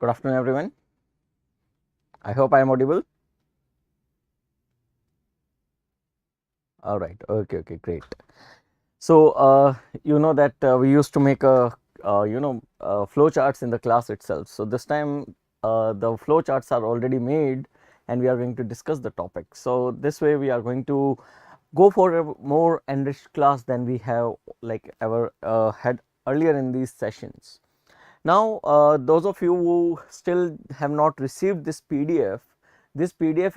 Good afternoon, everyone. I hope I am audible. All right. Okay. Great. So, you know that we used to make flow charts in the class itself. So this time the flow charts are already made, and we are going to discuss the topic. So this way we are going to go for a more enriched class than we have ever had earlier in these sessions. Now, those of you who still have not received this PDF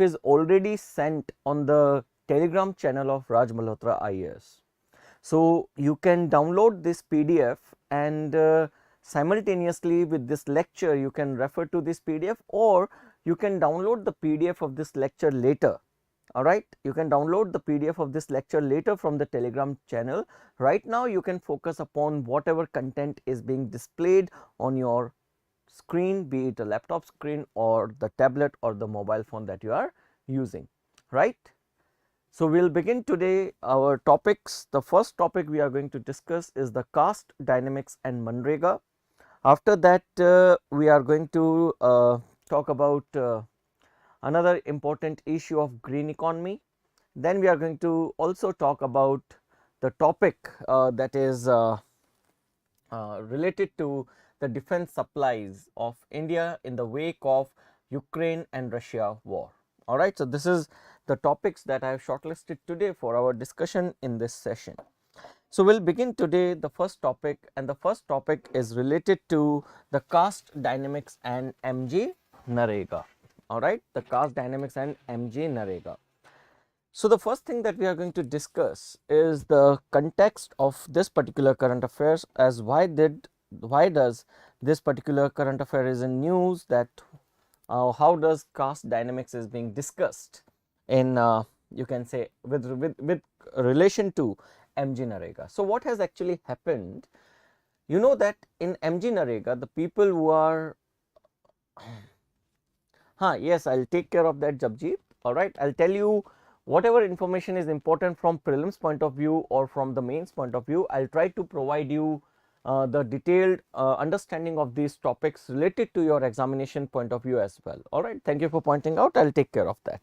is already sent on the Telegram channel of Raj Malhotra IAS. So, you can download this PDF and simultaneously with this lecture you can refer to this PDF, or you can download the PDF of this lecture later. Alright, you can download the PDF of this lecture later from the Telegram channel. Right now you can focus upon whatever content is being displayed on your screen, be it a laptop screen or the tablet or the mobile phone that you are using, right. So, we will begin today our topics. The first topic we are going to discuss is the caste dynamics and Mjnerega. After that we are going to talk about another important issue of green economy. Then we are going to also talk about the topic that is related to the defense supplies of India in the wake of Ukraine and Russia war. All right. So, this is the topics that I have shortlisted today for our discussion in this session. So, we will begin today the first topic, and the first topic is related to the caste dynamics and Mjnerega. All right, the caste dynamics and Mjnerega. So, the first thing that we are going to discuss is the context of this particular current affairs, as why does this particular current affair is in news, that how does caste dynamics is being discussed in you can say with relation to Mjnerega. So, what has actually happened? You know that in Mjnerega, the people who are yes, I will take care of that, Japji. All right, I will tell you whatever information is important from prelims point of view or from the mains point of view. I will try to provide you the detailed understanding of these topics related to your examination point of view as well. All right, thank you for pointing out. I will take care of that.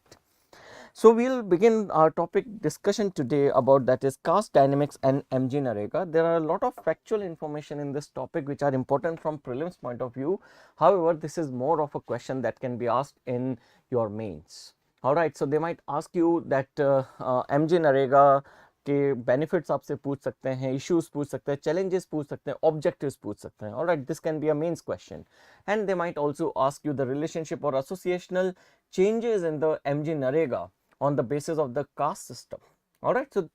So, we will begin our topic discussion today about, that is, caste dynamics and Mjnerega. There are a lot of factual information in this topic which are important from prelims point of view. However, this is more of a question that can be asked in your mains. Alright, so they might ask you that Mjnerega के benefits आपसे पूछ सकते हैं, issues पूछ सकते हैं, challenges पूछ सकते हैं, objectives पूछ सकते हैं. Alright, this can be a mains question, and they might also ask you the relationship or associational changes in the Mjnerega on the basis of the caste system. Alright, so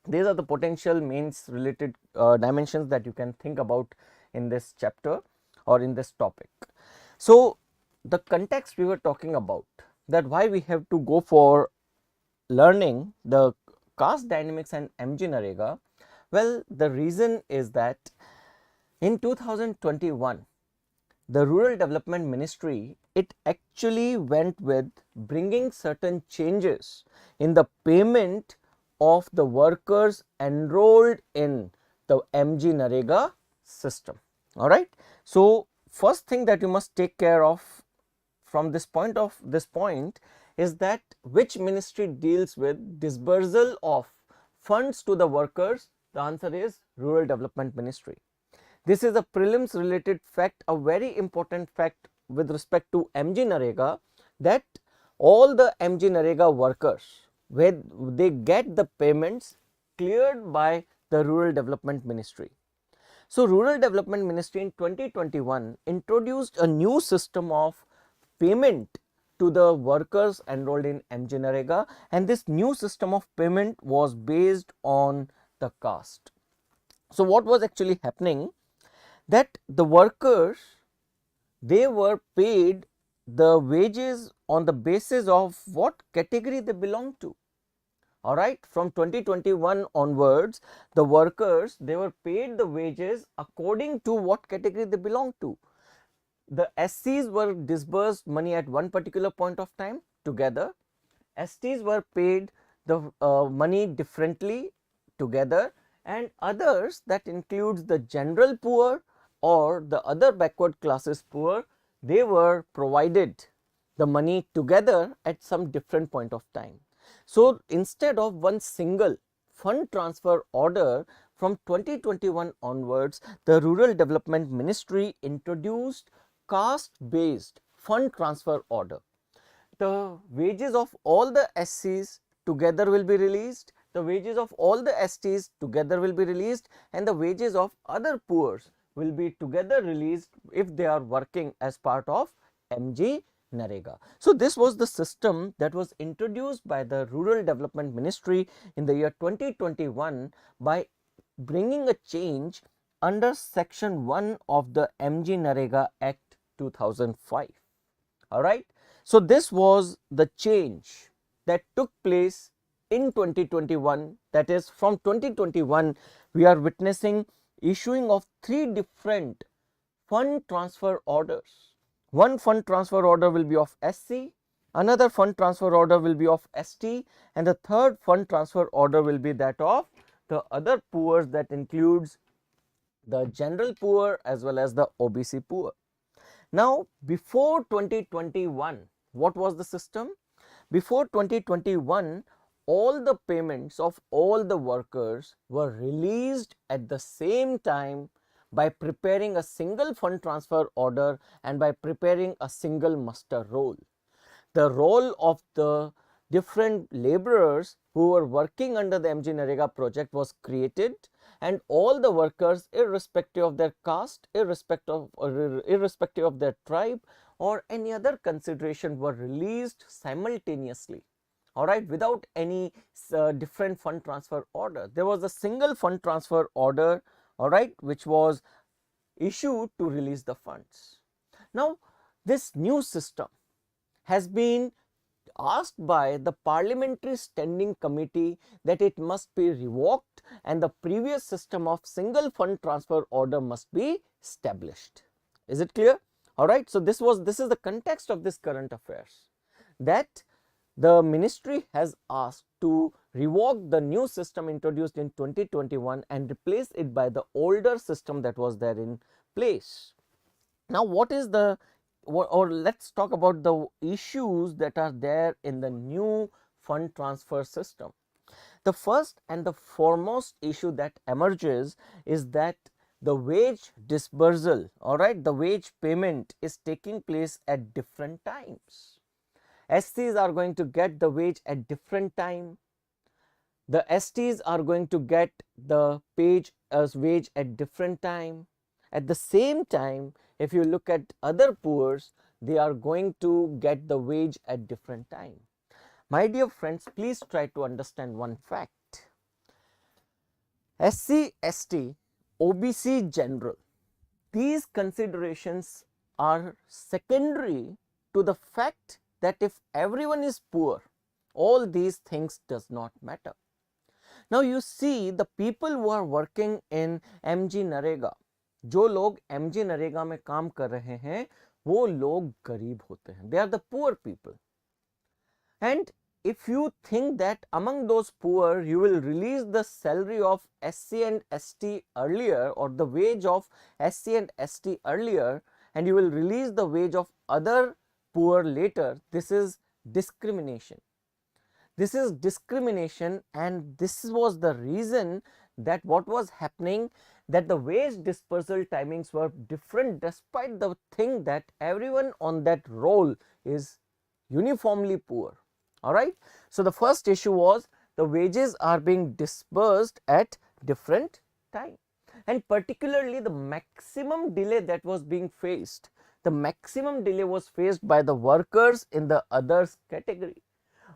these are the potential mains related dimensions that you can think about in this chapter or in this topic. So, the context we were talking about, that why we have to go for learning the caste dynamics and Mjnerega. Well, the reason is that in 2021, the Rural Development Ministry, it actually went with bringing certain changes in the payment of the workers enrolled in the Mjnerega system. All right. So, first thing that you must take care of from this point is that which ministry deals with dispersal of funds to the workers. The answer is Rural Development Ministry. This is a prelims related fact, a very important fact with respect to Mjnerega, that all the Mjnerega workers, where they get the payments cleared by the Rural Development Ministry. So, Rural Development Ministry in 2021 introduced a new system of payment to the workers enrolled in Mjnerega, and this new system of payment was based on the caste. So, what was actually happening, that the workers, they were paid the wages on the basis of what category they belong to. All right, from 2021 onwards, the workers, they were paid the wages according to what category they belong to. The SCs were disbursed money at one particular point of time together, STs were paid the money differently together, and others, that includes the general poor or the other backward classes poor, they were provided the money together at some different point of time. So instead of one single fund transfer order, from 2021 onwards, the Rural Development Ministry introduced caste based fund transfer order. The wages of all the SCs together will be released, the wages of all the STs together will be released, and the wages of other poors will be together released if they are working as part of Mjnerega. So this was the system that was introduced by the Rural Development Ministry in the year 2021 by bringing a change under section 1 of the Mjnerega Act 2005. All right. So this was the change that took place in 2021. That is, from 2021 we are witnessing issuing of 3 different fund transfer orders. One fund transfer order will be of SC, another fund transfer order will be of ST, and the third fund transfer order will be that of the other poor, that includes the general poor as well as the OBC poor. Now, before 2021, what was the system? Before 2021, all the payments of all the workers were released at the same time by preparing a single fund transfer order and by preparing a single muster roll. The role of the different laborers who were working under the Mjnerega project was created, and all the workers, irrespective of their caste, irrespective of their tribe or any other consideration, were released simultaneously, all right, without any different fund transfer order. There was a single fund transfer order, all right, which was issued to release the funds. Now, this new system has been asked by the Parliamentary Standing Committee that it must be revoked and the previous system of single fund transfer order must be established. Is it clear? All right. So this is the context of this current affairs, that the ministry has asked to revoke the new system introduced in 2021 and replace it by the older system that was there in place. Now, what is the, or let's talk about the issues that are there in the new fund transfer system. The first and the foremost issue that emerges is that the wage dispersal, all right, the wage payment is taking place at different times. SCs are going to get the wage at different time. The STs are going to get the wage at different time. At the same time, if you look at other poors, they are going to get the wage at different time. My dear friends, please try to understand one fact. SC, ST, OBC general, these considerations are secondary to the fact that if everyone is poor, all these things does not matter. Now you see, the people who are working in Mjnerega, जो लोग Mjnerega में काम कर रहे हैं वो लोग गरीब होते हैं. They are the poor people. And if you think that among those poor you will release the salary of SC and ST earlier, or the wage of SC and ST earlier, and you will release the wage of other poor later, this is discrimination. This is discrimination, and this was the reason that what was happening, that the wage dispersal timings were different despite the thing that everyone on that roll is uniformly poor. All right. So the first issue was the wages are being dispersed at different time, and particularly the maximum delay that was being faced. The maximum delay was faced by the workers in the others category.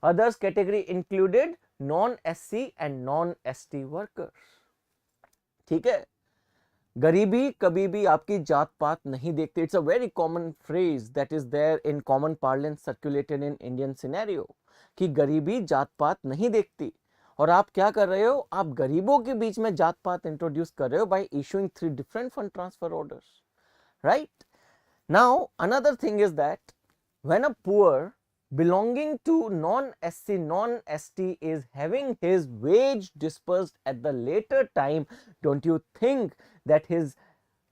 Others category included non-SC and non-ST workers. ठीक है, गरीबी कभी भी आपकी जात पात नहीं देखती. It's a very common phrase that is there in common parlance circulated in Indian scenario कि गरीबी जात पात नहीं देखती. और आप क्या कर रहे हो, आप गरीबों के बीच में जात पात इंट्रोड्यूस कर रहे हो by issuing 3 different fund transfer orders, right? Now another thing is that when a poor belonging to non-SC, non-ST is having his wage dispersed at the later time, don't you think that his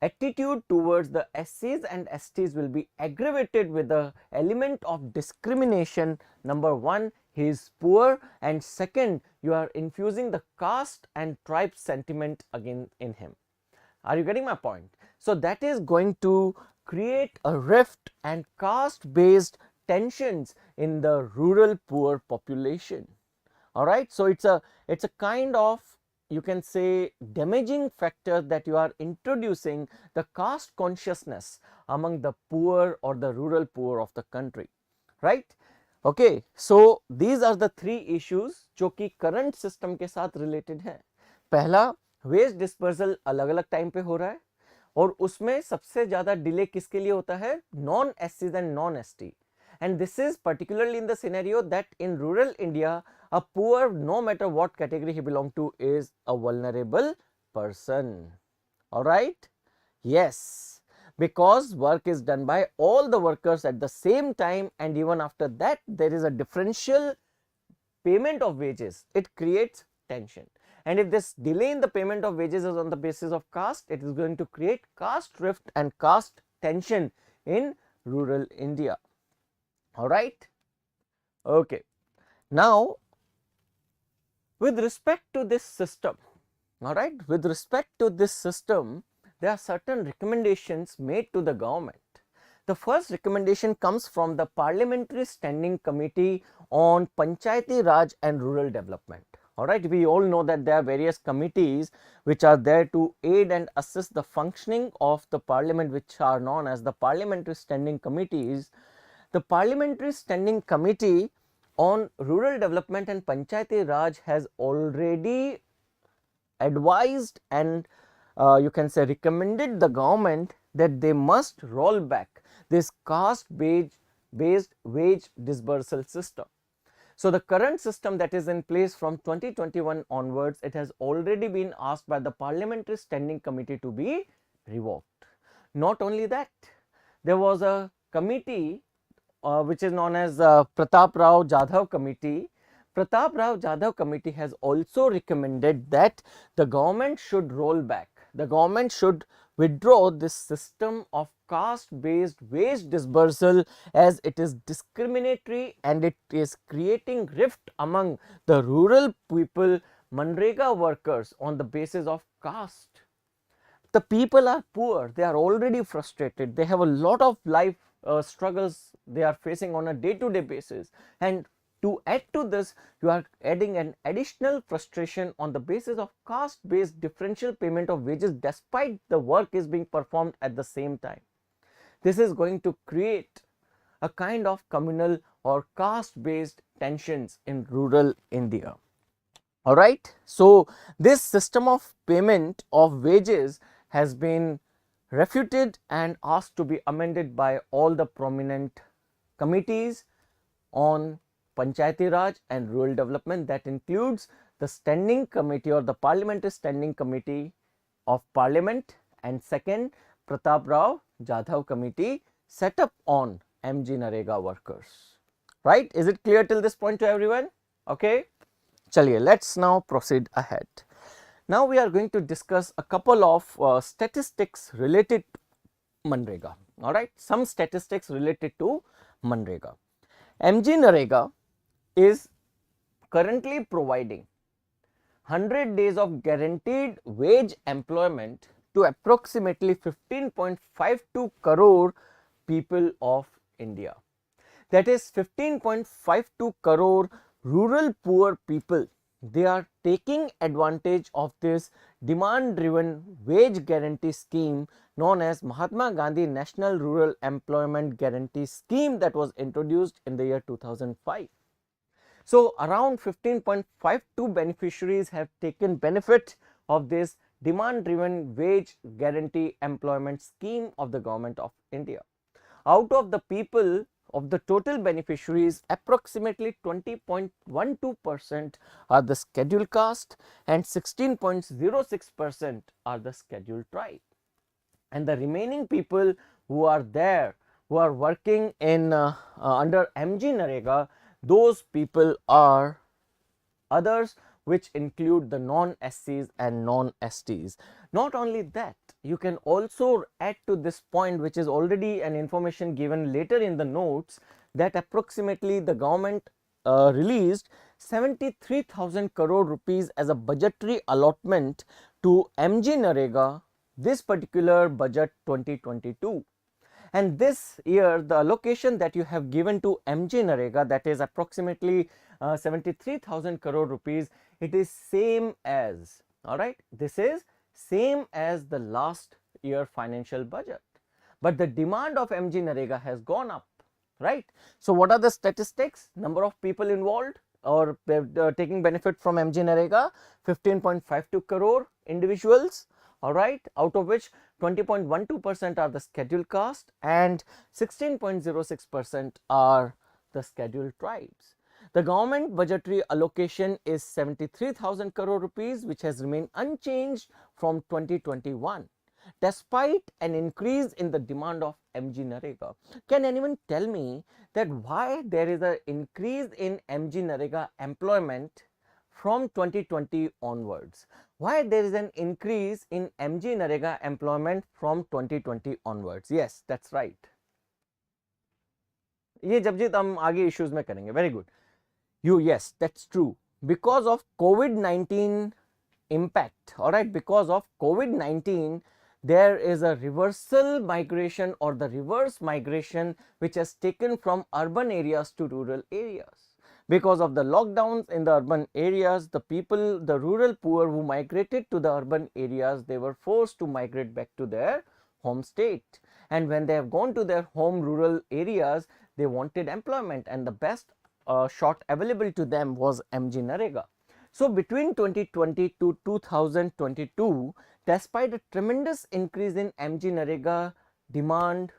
attitude towards the SCs and STs will be aggravated with the element of discrimination. Number one, he is poor, and second, you are infusing the caste and tribe sentiment again in him. Are you getting my point? So that is going to create a rift and caste based tensions in the rural poor population. All right, so it's a kind of, you can say, damaging factor that you are introducing the caste consciousness among the poor or the rural poor of the country, right? Okay, so these are the three issues जो कि current system के साथ related है. पहला, veg dispersal अलग अलग time पे हो रहा है और उसमें सबसे ज्यादा डिले किसके लिए होता है? नॉन एससीज and non ST. And this is particularly in the scenario that in rural India, a poor, no matter what category he belongs to, is a vulnerable person. All right? Yes, because work is done by all the workers at the same time, and even after that, there is a differential payment of wages. It creates tension. And if this delay in the payment of wages is on the basis of caste, it is going to create caste rift and caste tension in rural India. All right. Okay. Now, with respect to this system, all right, with respect to this system, there are certain recommendations made to the government. The first recommendation comes from the Parliamentary Standing Committee on Panchayati Raj and Rural Development. All right, we all know that there are various committees which are there to aid and assist the functioning of the parliament, which are known as the Parliamentary Standing Committees. The Parliamentary Standing Committee on Rural Development and Panchayati Raj has already advised and you can say recommended the government that they must roll back this caste based wage dispersal system. So the current system that is in place from 2021 onwards, it has already been asked by the Parliamentary Standing Committee to be revoked. Not only that, there was a committee which is known as Pratap Rao Jadhav Committee. Pratap Rao Jadhav Committee has also recommended that the government should roll back, the government should withdraw this system of caste based wage dispersal, as it is discriminatory and it is creating rift among the rural people, Mjnerega workers, on the basis of caste. The people are poor, they are already frustrated, they have a lot of life struggles they are facing on a day-to-day basis, and to add to this, you are adding an additional frustration on the basis of caste-based differential payment of wages despite the work is being performed at the same time. This is going to create a kind of communal or caste-based tensions in rural India. All right. So this system of payment of wages has been refuted and asked to be amended by all the prominent committees on Panchayati Raj and Rural Development. That includes the Standing Committee or the Parliamentary Standing Committee of Parliament, and second, Pratap Rao Jadhav Committee set up on Mjnerega workers. Right? Is it clear till this point to everyone? Okay. Chaliye, let's now proceed ahead. Now we are going to discuss a couple of statistics related to Mjnerega. All right, some statistics related to Mjnerega. Mjnerega is currently providing 100 days of guaranteed wage employment to approximately 15.52 crore people of India. That is 15.52 crore rural poor people. They are taking advantage of this demand driven wage guarantee scheme known as Mahatma Gandhi National Rural Employment Guarantee Scheme that was introduced in the year 2005. So around 15.52 beneficiaries have taken benefit of this demand driven wage guarantee employment scheme of the government of India. Out of the people, of the total beneficiaries, approximately 20.12% are the scheduled caste and 16.06% are the scheduled tribe. And the remaining people who are there, who are working in under Mjnerega, those people are others which include the non-SCs and non-STs. Not only that, you can also add to this point, which is already an information given later in the notes, that approximately the government released 73,000 crore rupees as a budgetary allotment to Mjnerega this particular budget 2022. And this year the allocation that you have given to Mjnerega, that is approximately 73,000 crore rupees, it is same as, all right, this is same as the last year financial budget, but the demand of Mjnerega has gone up, right? So what are the statistics? Number of people involved or taking benefit from Mjnerega, 15.52 crore individuals, all right, out of which 20.12% are the scheduled caste and 16.06% are the scheduled tribes. The government budgetary allocation is 73,000 crore rupees, which has remained unchanged from 2021 despite an increase in the demand of Mjnerega. Can anyone tell me that why there is an increase in Mjnerega employment from 2020 onwards? Why there is an increase in Mjnerega employment from 2020 onwards? Yes, that's right. ये जबजीत हम आगे issues में करेंगे. Very good. Yes, that's true. Because of COVID-19 impact, all right, because of COVID-19, there is a reversal migration or the reverse migration which has taken from urban areas to rural areas. Because of the lockdowns in the urban areas, the people, the rural poor who migrated to the urban areas, they were forced to migrate back to their home state. And when they have gone to their home rural areas, they wanted employment, and the best shot available to them was Mjnerega. So between 2020 to 2022, despite a tremendous increase in Mjnerega demand,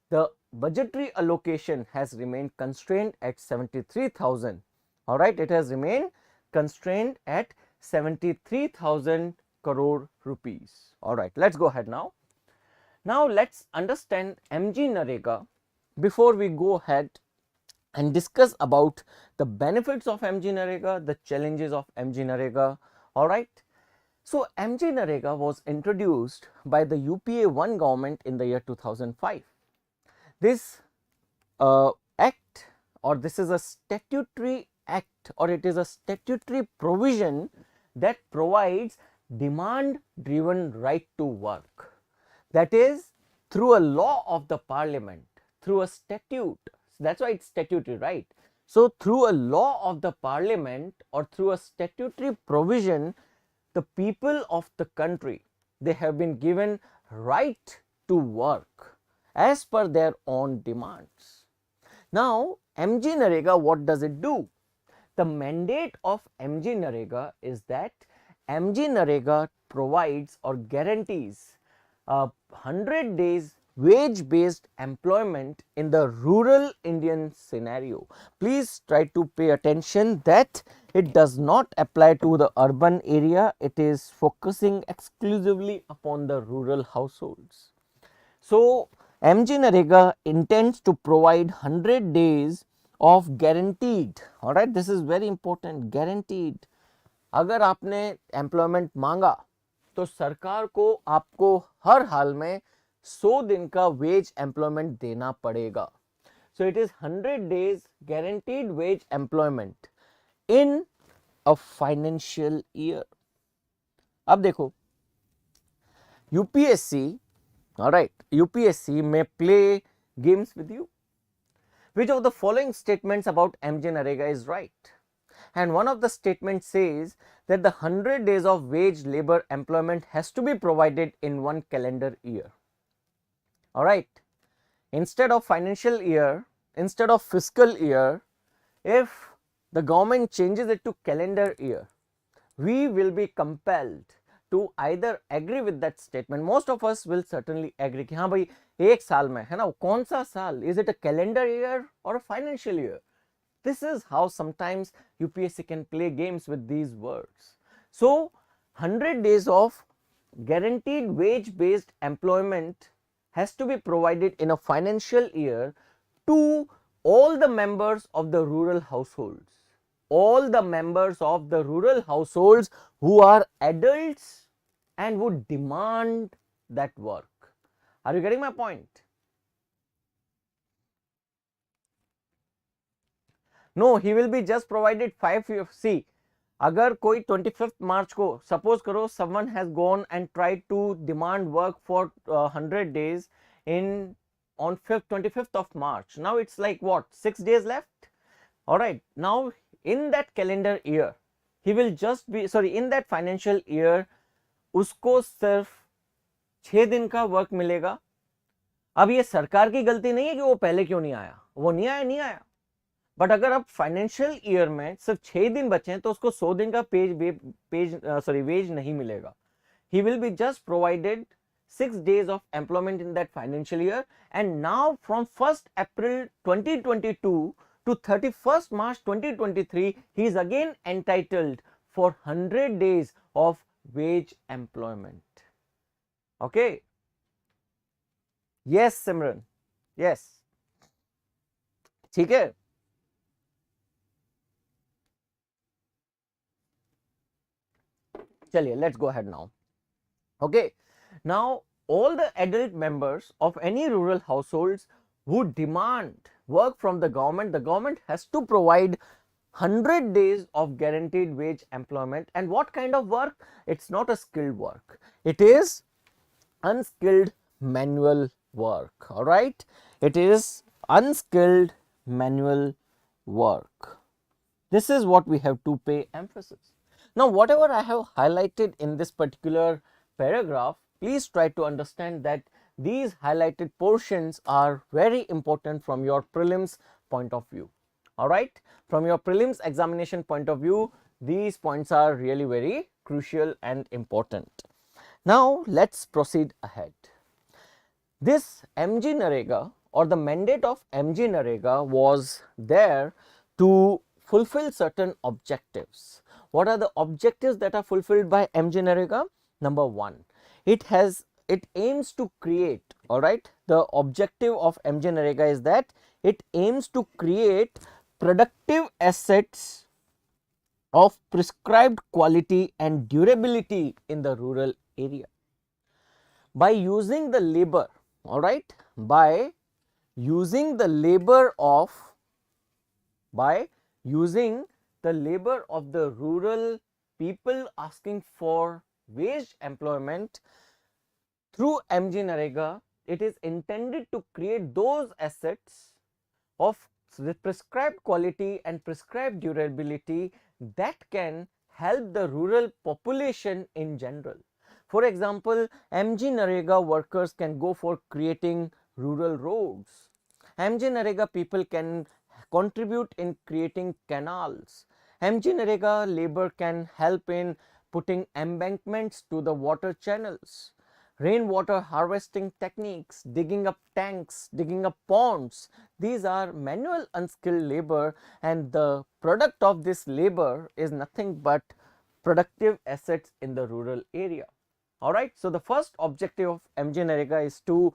the budgetary allocation has remained constrained at 73,000. All right, it has remained constrained at 73,000 crore rupees. All right, let's go ahead now. Now let's understand Mjnerega before we go ahead and discuss about the benefits of Mjnerega, the challenges of Mjnerega. All right. So Mjnerega was introduced by the UPA 1 government in the year 2005. This act, or this is a statutory act, or it is a statutory provision that provides demand driven right to work, that is through a law of the parliament, through a statute. That's why it's statutory, right? So through a law of the parliament or through a statutory provision, the people of the country, they have been given right to work as per their own demands. Now Mjnerega, what does it do? The mandate of Mjnerega is that Mjnerega provides or guarantees 100 days wage based employment in the rural Indian scenario. Please try to pay attention that it does not apply to the urban area, it is focusing exclusively upon the rural households. So Mjnerega intends to provide 100 days of guaranteed, all right, this is very important, guaranteed. अगर आपने employment मांगा तो सरकार को आपको हर हाल में 100 दिन का वेज एम्प्लॉयमेंट देना पड़ेगा. So it is 100 days guaranteed wage employment in a financial year. अब देखो UPSC, all right, UPSC may play games with you. Which of the following statements about Mjnerega is right? And one of the statements says that the 100 days of wage labor employment has to be provided in one calendar year. All right, instead of financial year, instead of fiscal year, if the government changes it to calendar year, we will be compelled to either agree with that statement. Most of us will certainly agree कि हाँ भाई एक साल में है ना, कौन सा साल, is it a calendar year or a financial year? This is how sometimes UPSC can play games with these words. So 100 days of guaranteed wage based employment has to be provided in a financial year to all the members of the rural households. all the members of the rural households who are adults and would demand that work. Are you getting my point? No, he will be just provided 5 years. See, अगर कोई 25th March को suppose करो someone has gone and tried to demand work for 100 days in on 25th of March. Now it's like what, 6 days left? All right. Now in that calendar year, he will just be in that financial year, उसको सिर्फ 6 दिन का work मिलेगा. अब ये सरकार की गलती नहीं है कि वो पहले क्यों नहीं आया, वो नहीं आया. बट अगर अब फाइनेंशियल ईयर में सिर्फ 6 दिन बचे हैं तो उसको 100 दिन का वेज नहीं मिलेगा. He will be just provided 6 days of employment in that financial year, and now from 1st April 2022 to 31st March 2023 he is again entitled for 100 days of wage employment. Okay. Yes Simran, yes. ठीक है. चलिए, let's go ahead now. Okay, now all the adult members of any rural households who demand work from the government has to provide 100 days of guaranteed wage employment. And what kind of work? It's not a skilled work, it is unskilled manual work. All right, it is unskilled manual work. This is what we have to pay emphasis. Now, whatever I have highlighted in this particular paragraph, please try to understand that these highlighted portions are very important from your prelims point of view. All right, from your prelims examination point of view, these points are really very crucial and important. Now, let's proceed ahead. This Mjnerega, or the mandate of Mjnerega, was there to fulfill certain objectives. What are the objectives that are fulfilled by Mjnerega? Number one, it aims to create, all right, the objective of Mjnerega is that it aims to create productive assets of prescribed quality and durability in the rural area. By using the labor, all right, by using the labor of the rural people asking for wage employment through Mjnerega, it is intended to create those assets of prescribed quality and prescribed durability that can help the rural population in general. For example, Mjnerega workers can go for creating rural roads. Mjnerega people can contribute in creating canals. Mjnerega labor can help in putting embankments to the water channels, rainwater harvesting techniques, digging up tanks, digging up ponds. These are manual unskilled labor, and the product of this labor is nothing but productive assets in the rural area. All right. So, the first objective of Mjnerega is to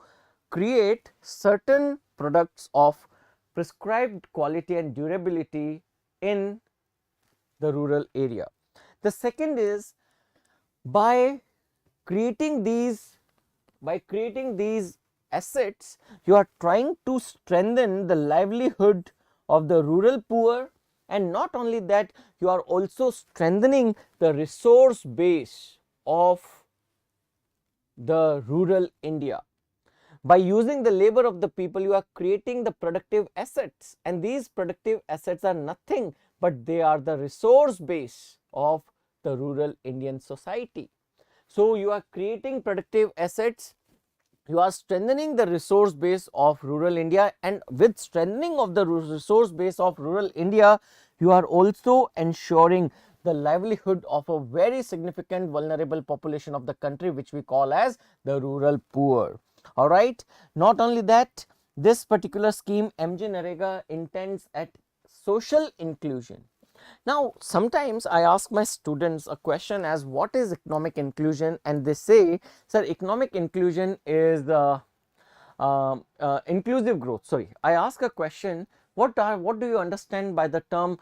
create certain products of prescribed quality and durability in the rural area. The second is by creating these assets, you are trying to strengthen the livelihood of the rural poor, and not only that, you are also strengthening the resource base of the rural India. By using the labor of the people, you are creating the productive assets, and these productive assets are nothing but they are the resource base of the rural Indian society. So, you are creating productive assets, you are strengthening the resource base of rural India, and with strengthening of the resource base of rural India, you are also ensuring the livelihood of a very significant vulnerable population of the country, which we call as the rural poor. All right. Not only that, this particular scheme Mjnerega intends at social inclusion. Now, sometimes I ask my students a question as what is economic inclusion, and they say, sir, economic inclusion is the inclusive growth. Sorry, I ask a question, what do you understand by the term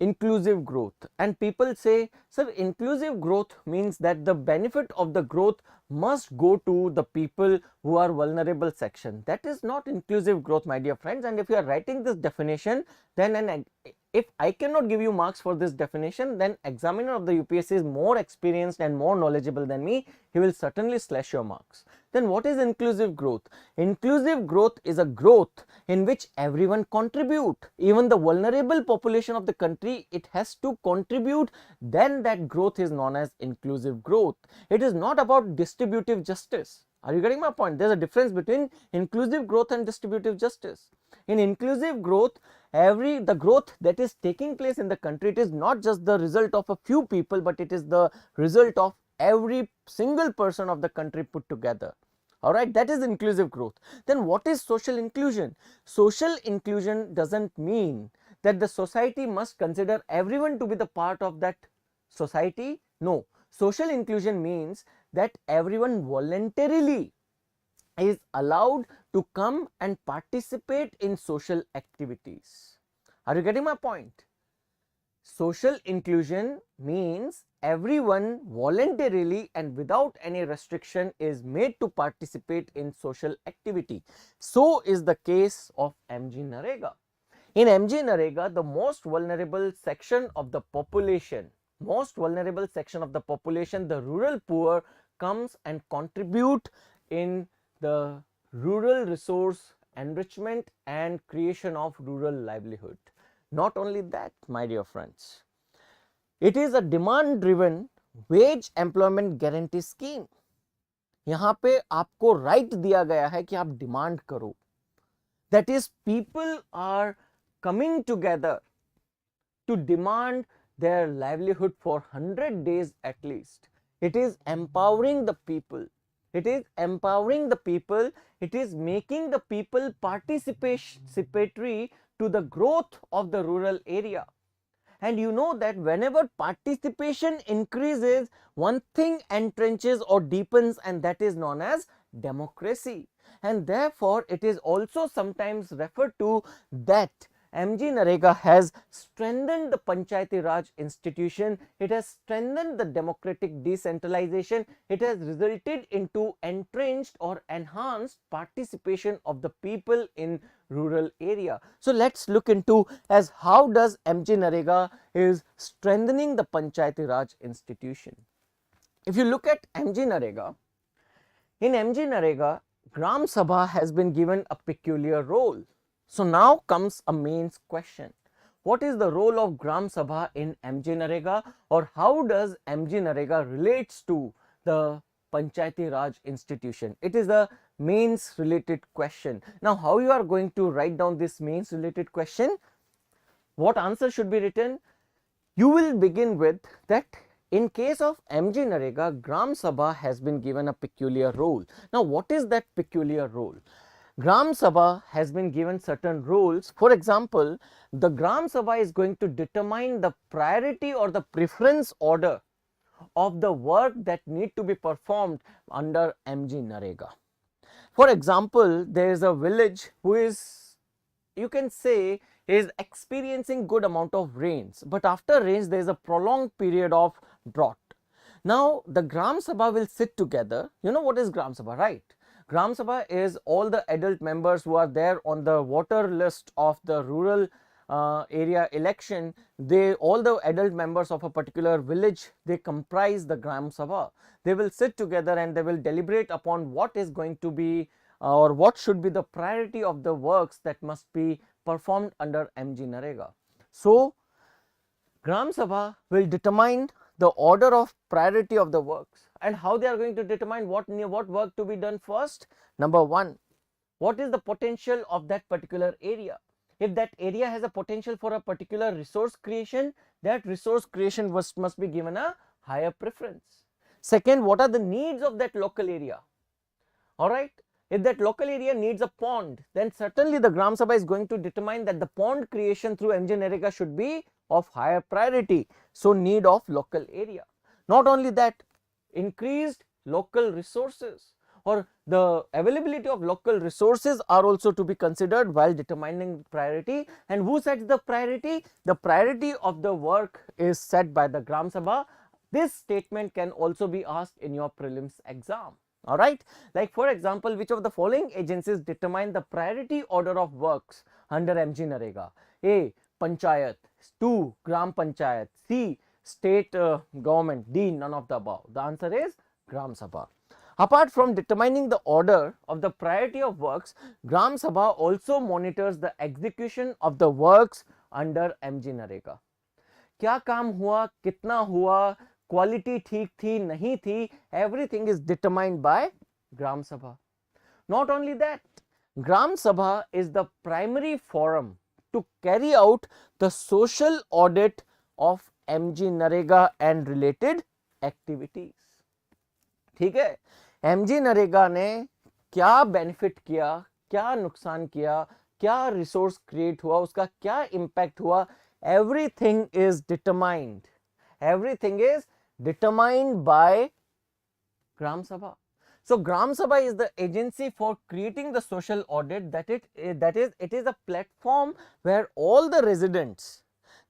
inclusive growth, and people say, sir, inclusive growth means that the benefit of the growth must go to the people who are vulnerable section. That is not inclusive growth, my dear friends. And if you are writing this definition, then if I cannot give you marks for this definition, then examiner of the UPSC is more experienced and more knowledgeable than me. He will certainly slash your marks. Then what is inclusive growth? Inclusive growth is a growth in which everyone contribute, even the vulnerable population of the country, it has to contribute. Then that growth is known as inclusive growth. It is not about distributive justice. Are you getting my point? There is a difference between inclusive growth and distributive justice. In inclusive growth, the growth that is taking place in the country, it is not just the result of a few people, but it is the result of every single person of the country put together. All right, that is inclusive growth. Then what is social inclusion? Social inclusion doesn't mean that the society must consider everyone to be the part of that society. No, social inclusion means that everyone voluntarily is allowed to come and participate in social activities. Are you getting my point? Social inclusion means everyone voluntarily and without any restriction is made to participate in social activity. So is the case of Mjnerega. In Mjnerega, the most vulnerable section of the population, the rural poor, comes and contribute in the rural resource enrichment and creation of rural livelihood. Not only that, my dear friends, it is a demand driven wage employment guarantee scheme. यहाँ पे आपको right दिया गया है कि आप demand करो. That is, people are coming together to demand their livelihood for 100 days at least. It is empowering the people. It is empowering the people. It is making the people participatory to the growth of the rural area. And you know that whenever participation increases, one thing entrenches or deepens, and that is known as democracy. And therefore, it is also sometimes referred to that Mjnerega has strengthened the Panchayati Raj institution, it has strengthened the democratic decentralization, it has resulted into entrenched or enhanced participation of the people in rural area. So let's look into as how does Mjnerega is strengthening the Panchayati Raj institution. If you look at Mjnerega, in Mjnerega, Gram Sabha has been given a peculiar role. So now comes a mains question. What is the role of Gram Sabha in Mjnerega, or how does Mjnerega relates to the Panchayati Raj institution? It is a mains related question. Now how you are going to write down this mains related question? What answer should be written? You will begin with that in case of Mjnerega, Gram Sabha has been given a peculiar role. Now what is that peculiar role? Gram Sabha has been given certain rules. For example, the Gram Sabha is going to determine the priority or the preference order of the work that need to be performed under Mjnerega. For example, there is a village who is, you can say, is experiencing good amount of rains, but after rains there is a prolonged period of drought. Now the Gram Sabha will sit together. You know what is Gram Sabha, right? Gram Sabha is all the adult members who are there on the voter list of the rural area election. All the adult members of a particular village, they comprise the Gram Sabha. They will sit together and they will deliberate upon what is going to be or what should be the priority of the works that must be performed under Mjnerega. So Gram Sabha will determine the order of priority of the works. And how they are going to determine what work to be done first? Number one, what is the potential of that particular area? If that area has a potential for a particular resource creation, that resource creation must be given a higher preference. Second, what are the needs of that local area? Alright, if that local area needs a pond, then certainly the Gram Sabha is going to determine that the pond creation through Mjnerega should be of higher priority. So need of local area. Not only that, increased local resources. or the availability of local resources are also to be considered while determining priority. And who sets the priority? The priority of the work is set by the Gram Sabha. This statement can also be asked in your prelims exam. All right, like for example, which of the following agencies determine the priority order of works under Mjnerega? A. Panchayat, 2. Gram Panchayat, C. State government, D. None of the above. The answer is Gram Sabha. Apart from determining the order of the priority of works, Gram Sabha also monitors the execution of the works under Mjnerega. क्या काम हुआ, कितना हुआ, quality ठीक थी, नहीं थी, everything is determined by Gram Sabha. Not only that, Gram Sabha is the primary forum to carry out the social audit of Mjnerega and related activities. ठीक है, Mjnerega ने क्या बेनिफिट किया, क्या नुकसान किया, क्या रिसोर्स क्रिएट हुआ, उसका क्या इम्पैक्ट हुआ, everything is determined. Everything is determined by Gram Sabha. So Gram Sabha is the agency for creating the social audit. It is a platform where all the residents,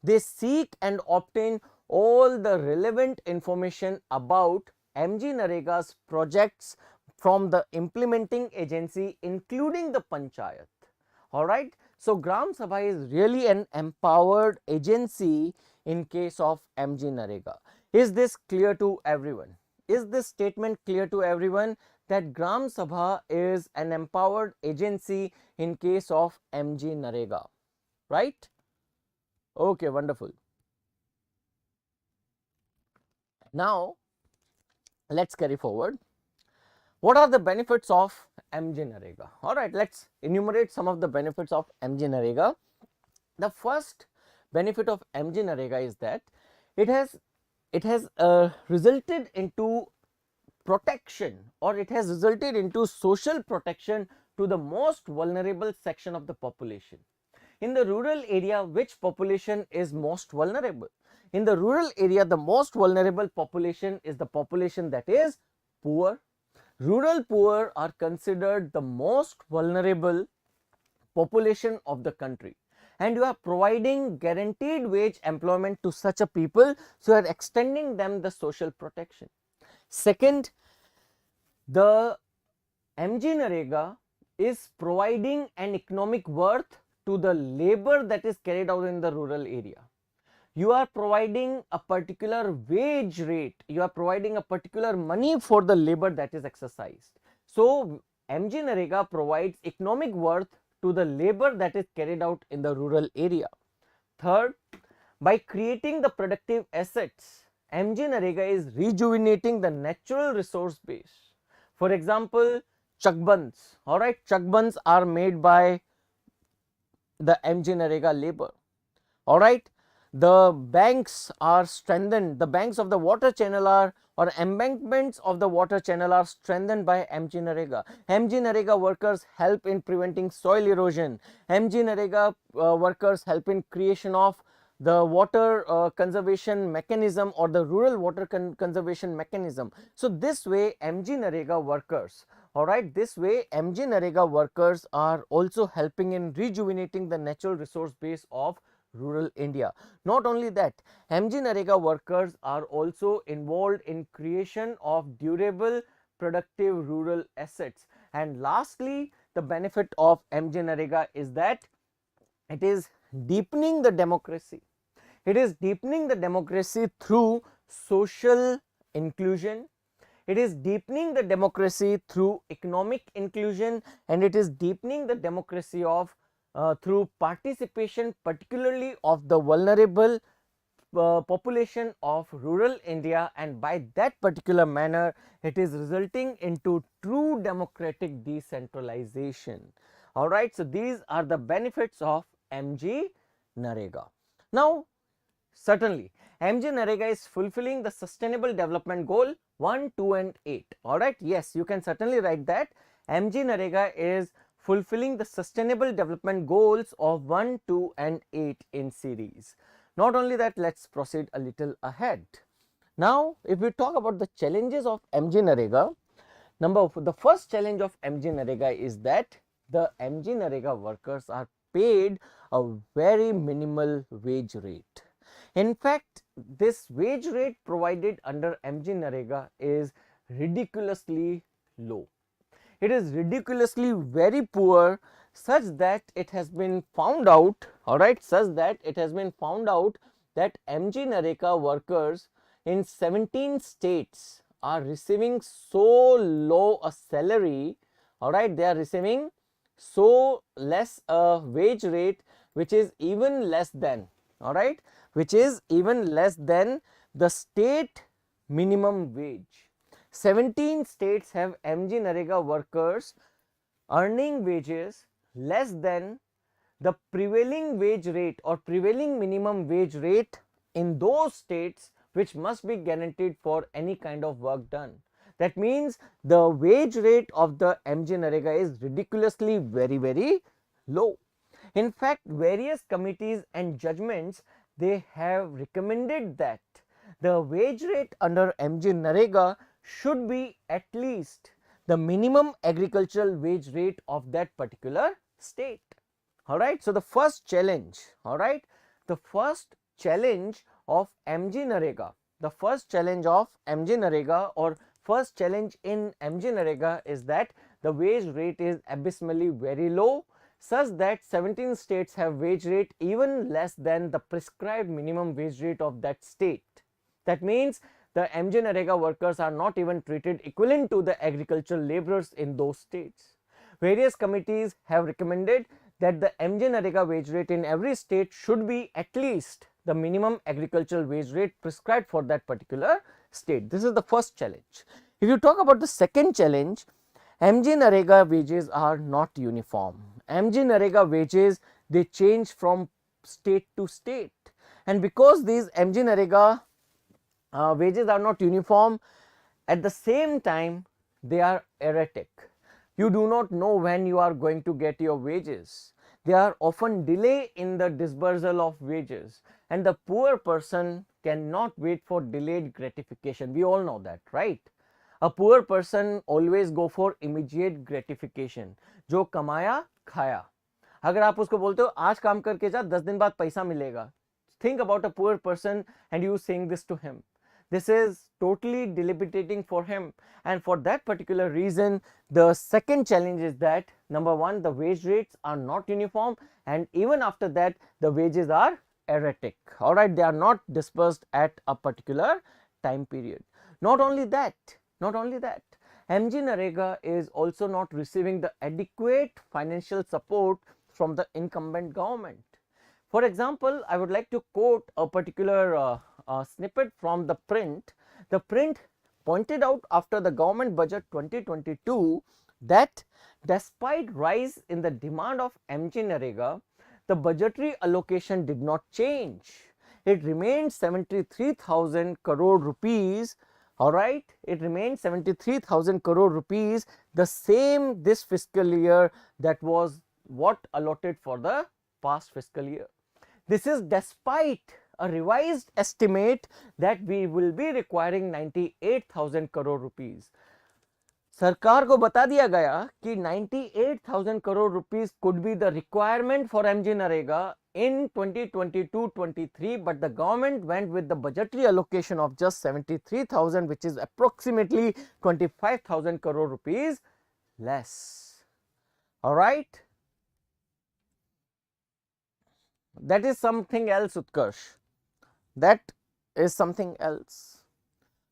they seek and obtain all the relevant information about Mjnerega's projects from the implementing agency, including the panchayat. All right. So Gram Sabha is really an empowered agency in case of Mjnerega. Is this clear to everyone? Is this statement clear to everyone that Gram Sabha is an empowered agency in case of Mjnerega? Right? Okay, wonderful. Now, let's carry forward. What are the benefits of Mjnerega? All right, let's enumerate some of the benefits of Mjnerega. The first benefit of Mjnerega is that it has resulted into protection, or it has resulted into social protection to the most vulnerable section of the population. In the rural area, which population is most vulnerable? In the rural area, the most vulnerable population is the population that is poor. Rural poor are considered the most vulnerable population of the country, and you are providing guaranteed wage employment to such a people, so you are extending them the social protection. Second, the Mjnerega is providing an economic worth to the labor that is carried out in the rural area. You are providing a particular wage rate, you are providing a particular money for the labor that is exercised. So Mjnerega provides economic worth to the labor that is carried out in the rural area. Third, by creating the productive assets, Mjnerega is rejuvenating the natural resource base. For example, chakbans. All right, chakbans are made by the Mjnerega labor. All right, the banks are strengthened, the banks of the water channel are, or embankments of the water channel are strengthened by Mjnerega. Mjnerega workers help in preventing soil erosion. Mjnerega workers help in creation of the water conservation mechanism, or the rural water conservation mechanism. So this way Mjnerega workers, all right, this way Mjnerega workers are also helping in rejuvenating the natural resource base of rural India. Not only that, Mjnerega workers are also involved in creation of durable productive rural assets. And lastly, the benefit of Mjnerega is that it is deepening the democracy. It is deepening the democracy through social inclusion. It is deepening the democracy through economic inclusion, and it is deepening the democracy of through participation, particularly of the vulnerable population of rural India, and by that particular manner it is resulting into true democratic decentralization. All right, so these are the benefits of Mjnerega. Now, certainly Mjnerega is fulfilling the sustainable development goal 1, 2 and 8. All right, yes, you can certainly write that Mjnerega is fulfilling the sustainable development goals of 1, 2 and 8 in series. Not only that, let's proceed a little ahead. Now, if we talk about the challenges of Mjnerega, The first challenge of Mjnerega is that the Mjnerega workers are paid a very minimal wage rate. In fact, this wage rate provided under Mjnerega is ridiculously low. It is ridiculously very poor, such that it has been found out, that Mjnerega workers in 17 states are receiving so low a salary, they are receiving so less a wage rate, which is even less than, the state minimum wage. 17 states have Mjnerega workers earning wages less than the prevailing wage rate or prevailing minimum wage rate in those states which must be guaranteed for any kind of work done. That means the wage rate of the Mjnerega is ridiculously very low. In fact, various committees and judgments, they have recommended that the wage rate under Mjnerega should be at least the minimum agricultural wage rate of that particular state. Alright, so the first challenge, of Mjnerega, or first challenge in Mjnerega is that the wage rate is abysmally very low, such that 17 states have wage rate even less than the prescribed minimum wage rate of that state. That means the Mjnerega workers are not even treated equivalent to the agricultural laborers in those states. Various committees have recommended that the Mjnerega wage rate in every state should be at least the minimum agricultural wage rate prescribed for that particular state. This is the first challenge. If you talk about the second challenge, Mjnerega wages are not uniform. Mjnerega wages, they change from state to state, and because these Mjnerega wages are not uniform, at the same time they are erratic. You do not know when you are going to get your wages. There are often delay in the dispersal of wages, and the poor person cannot wait for delayed gratification. We all know that, right? A poor person always go for immediate gratification. जो कमाया खाया. अगर आप उसको बोलते हो आज काम करके जा 10 दिन बाद पैसा मिलेगा. Think about a poor person and you saying this to him. This is totally debilitating for him, and for that particular reason the second challenge is that number one, the wage rates are not uniform, and even after that the wages are erratic. Alright, they are not dispersed at a particular time period. Not only that, Mjnerega is also not receiving the adequate financial support from the incumbent government. For example, I would like to quote a particular snippet from the print. The print pointed out after the government budget 2022 that despite rise in the demand of Mjnerega, the budgetary allocation did not change. It remained 73,000 crore rupees. Alright, it remained 73,000 crore rupees, the same this fiscal year that was what allotted for the past fiscal year. This is despite a revised estimate that we will be requiring 98,000 crore rupees. सरकार को बता दिया गया कि 98,000 crore rupees could be the requirement for Mjnerega in 2022-23, but the government went with the budgetary allocation of just 73,000, which is approximately 25,000 crore rupees less. All right. That is something else, Utkarsh. That is something else.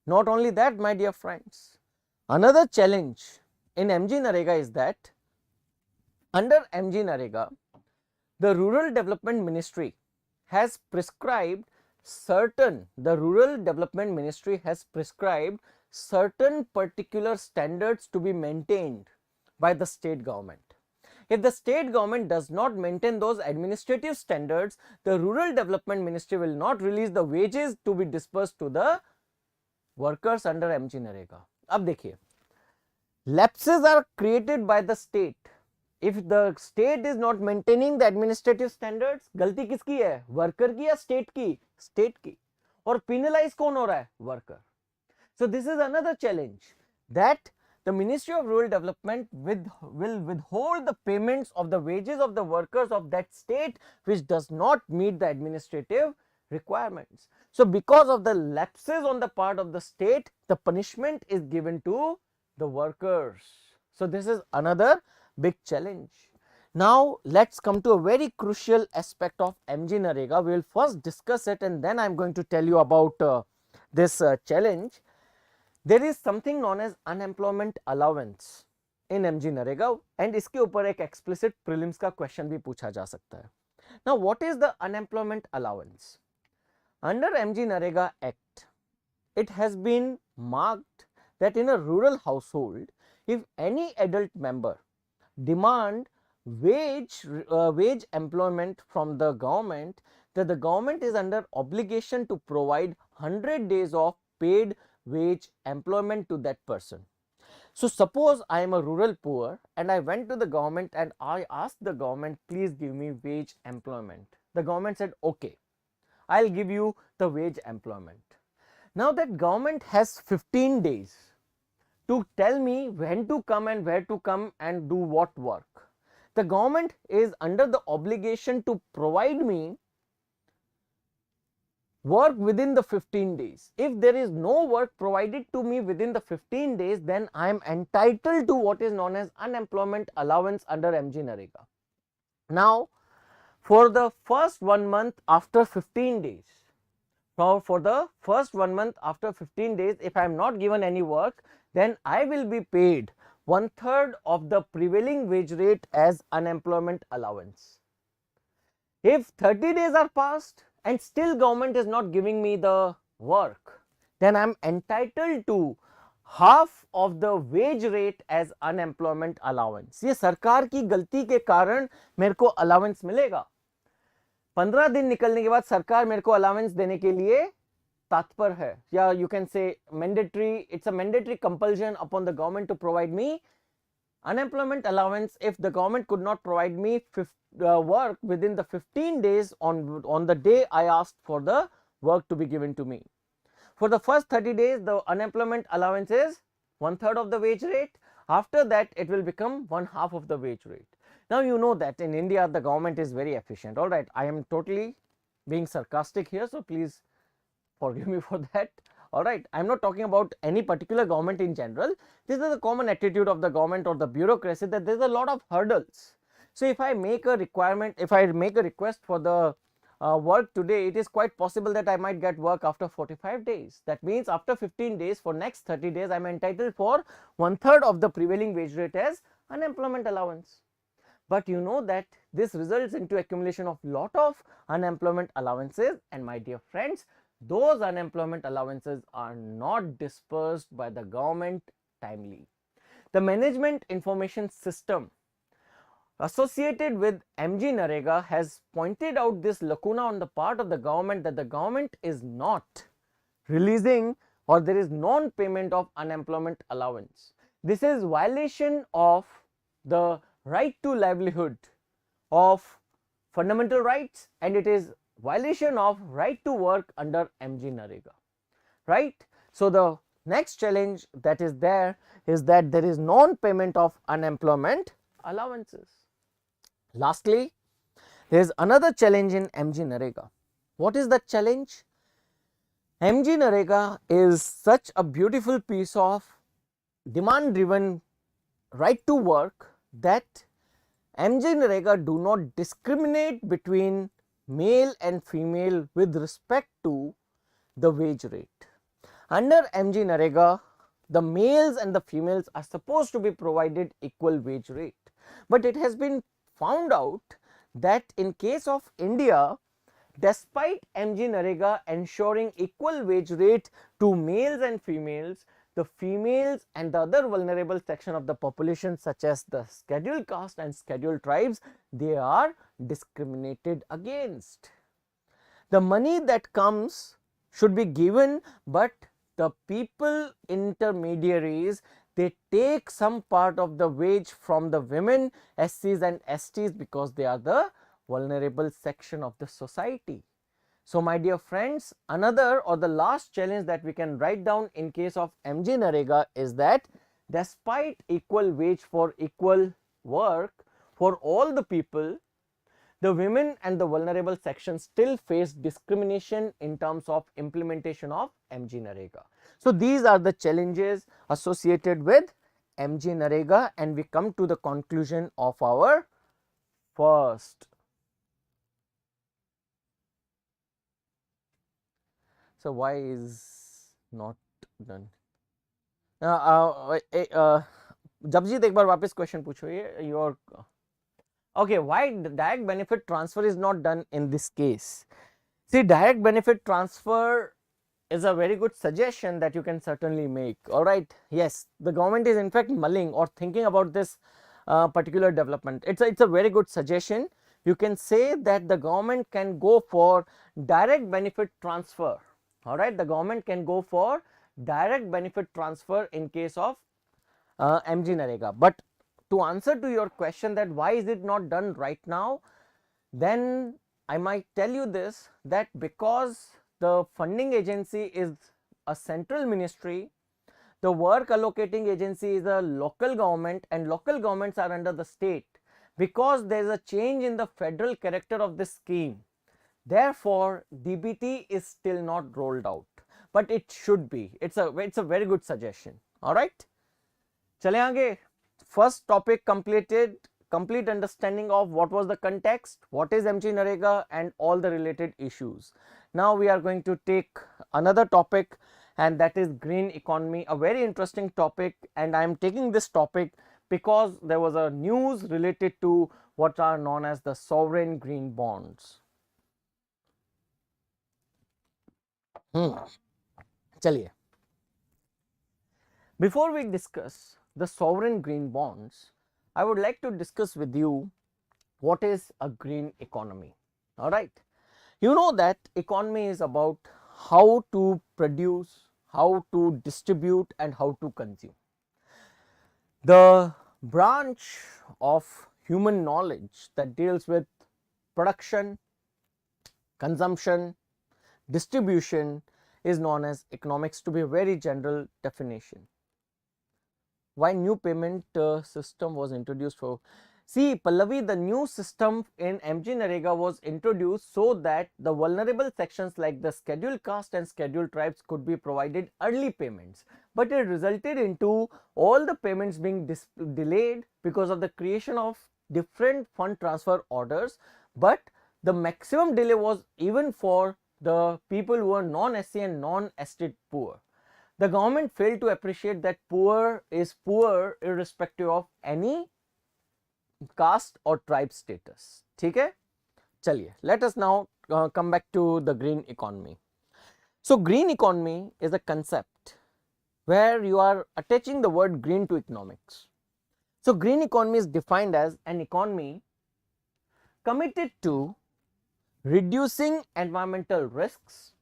Not only that, my dear friends, another challenge in Mjnerega is that under Mjnerega, the Rural Development Ministry has prescribed certain particular standards to be maintained by the state government. If the state government does not maintain those administrative standards, the Rural Development Ministry will not release the wages to be dispersed to the workers under Mjnerega. अब देखिए, lapses are created by the state. If the state is not maintaining the administrative standards, गलती किसकी है? Worker की या state की? State की. और penalize कौन हो रहा है? Worker. So this is another challenge, that the Ministry of Rural Development will withhold the payments of the wages of the workers of that state which does not meet the administrative requirements. So, because of the lapses on the part of the state, the punishment is given to the workers. So, this is another big challenge. Now, let us come to a very crucial aspect of Mjnerega. We will first discuss it and then I am going to tell you about this challenge. There is something known as unemployment allowance in Mjnerega and इसके ऊपर एक explicit prelims का question भी पूछा जा सकता है. Now, what is the unemployment allowance? Under Mjnerega Act, it has been marked that in a rural household, if any adult member demand wage employment from the government, that the government is under obligation to provide 100 days of paid wage employment to that person. So, suppose I am a rural poor and I went to the government and I asked the government, please give me wage employment. The government said, okay, I will give you the wage employment. Now, that government has 15 days to tell me when to come and where to come and do what work. The government is under the obligation to provide me work within the 15 days. If there is no work provided to me within the 15 days, then I am entitled to what is known as unemployment allowance under Mjnerega. Now, for the first 1 month after 15 days, for the first 1 month after 15 days, if I am not given any work, then I will be paid 1/3 of the prevailing wage rate as unemployment allowance. If 30 days are passed and still government is not giving me the work, then I am entitled to half of the wage rate as unemployment allowance. ये सरकार की गलती के कारण मेरे को allowance मिलेगा. 15 दिन निकलने के बाद सरकार मेरे को अलाउंस देने के लिए तात्पर है, या you can say mandatory, it's a mandatory compulsion upon the government to provide me unemployment allowance if the government could not provide me work within the 15 days on the day I asked for the work to be given to me. For the first 30 days, the unemployment allowance is 1/3 of the wage rate. After that, it will become 1/2 of the wage rate. Now, you know that in India, the government is very efficient. All right, I am totally being sarcastic here, so please forgive me for that. All right, I am not talking about any particular government in general. This is the common attitude of the government or the bureaucracy, that there is a lot of hurdles. So, if I make a requirement, if I make a request for the work today, it is quite possible that I might get work after 45 days. That means after 15 days, for next 30 days, I am entitled for 1/3 of the prevailing wage rate as unemployment allowance. But you know that this results into accumulation of lot of unemployment allowances, and my dear friends, those unemployment allowances are not dispersed by the government timely. The management information system associated with Mjnerega has pointed out this lacuna on the part of the government, that the government is not releasing or there is non-payment of unemployment allowance. This is violation of the right to livelihood, of fundamental rights, and it is violation of right to work under Mjnerega, right? So, the next challenge that is there is that there is non-payment of unemployment allowances. Lastly, there is another challenge in Mjnerega. What is that challenge? Mjnerega is such a beautiful piece of demand driven right to work that Mjnerega do not discriminate between male and female with respect to the wage rate. Under Mjnerega, the males and the females are supposed to be provided equal wage rate, but it has been found out that in case of India, despite Mjnerega ensuring equal wage rate to males and females, the females and the other vulnerable section of the population, such as the scheduled caste and scheduled tribes, they are discriminated against. The money that comes should be given, but the people intermediaries, they take some part of the wage from the women, SCs and STs, because they are the vulnerable section of the society. So, my dear friends, another or the last challenge that we can write down in case of Mjnerega is that despite equal wage for equal work for all the people, the women and the vulnerable sections still face discrimination in terms of implementation of Mjnerega. So these are the challenges associated with Mjnerega, and we come to the conclusion of our first. So why is not done? जपजीत एक बार वापस question पूछो ये your okay, why direct benefit transfer is not done in this case? See, direct benefit transfer is a very good suggestion that you can certainly make. All right, yes, the government is in fact mulling or thinking about this particular development. It's a very good suggestion. You can say that the government can go for direct benefit transfer. All right, the government can go for direct benefit transfer in case of Mjnerega. But to answer to your question that why is it not done right now, then I might tell you this, that because the funding agency is a central ministry, the work allocating agency is a local government, and local governments are under the state. Because there is a change in the federal character of this scheme, therefore DBT is still not rolled out, but it should be. It's a very good suggestion. All right, चले आगे. First topic completed, complete understanding of what was the context, what is Mjnerega, and all the related issues. Now we are going to take another topic, and that is green economy, a very interesting topic, and I am taking this topic because there was a news related to what are known as the sovereign green bonds. चलिए, before we discuss the sovereign green bonds, I would like to discuss with you what is a green economy. All right, you know that economy is about how to produce, how to distribute, and how to consume. The branch of human knowledge that deals with production, consumption, distribution is known as economics, to be a very general definition. Why new payment system was introduced for? See, Pallavi, the new system in Mjnerega was introduced so that the vulnerable sections like the scheduled caste and scheduled tribes could be provided early payments, but it resulted into all the payments being delayed because of the creation of different fund transfer orders. But the maximum delay was even for the people who are non-SC and non-estate poor. The government failed to appreciate that poor is poor irrespective of any caste or tribe status. ठीक है, चलिए, let us now come back to the green economy. So green economy is a concept where you are attaching the word green to economics. So green economy is defined as an economy committed to reducing environmental risks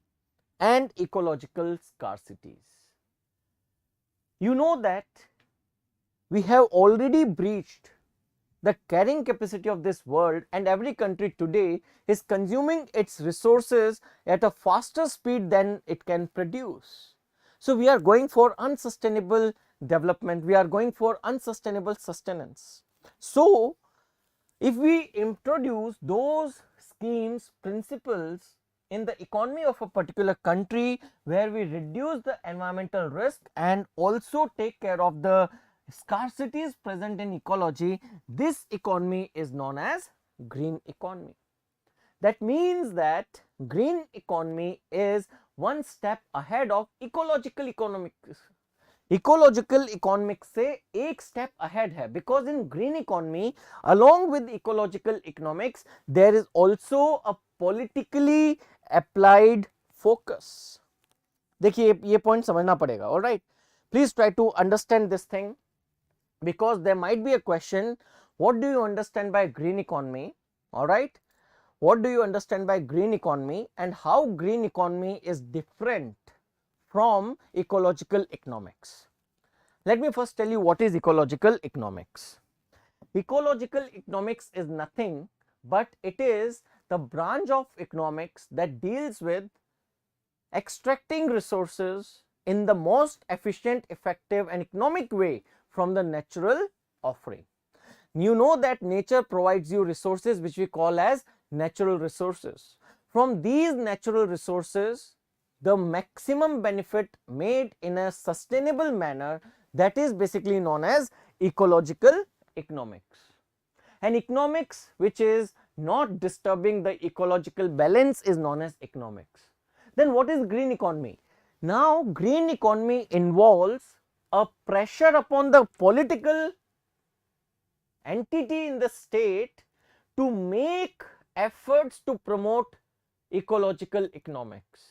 and ecological scarcities. You know that we have already breached the carrying capacity of this world, and every country today is consuming its resources at a faster speed than it can produce. So we are going for unsustainable development, we are going for unsustainable sustenance. So if we introduce those schemes, principles in the economy of a particular country where we reduce the environmental risk and also take care of the scarcities present in ecology, this economy is known as green economy. That means that green economy is one step ahead of ecological economics. Ecological economics से एक step ahead है, because in green economy along with ecological economics there is also a politically applied focus. देखिए ये point समझना पड़ेगा. all right, please try to understand this thing, because there might be a question, what do you understand by green economy? All right, what do you understand by green economy, and how green economy is different from ecological economics? Let me first tell you what is ecological economics. Ecological economics is nothing but it is the branch of economics that deals with extracting resources in the most efficient, effective and economic way from the natural offering. You know that nature provides you resources which we call as natural resources. From these natural resources, the maximum benefit made in a sustainable manner, that is basically known as ecological economics. And economics which is not disturbing the ecological balance is known as economics. Then what is green economy? Now green economy involves a pressure upon the political entity in the state to make efforts to promote ecological economics.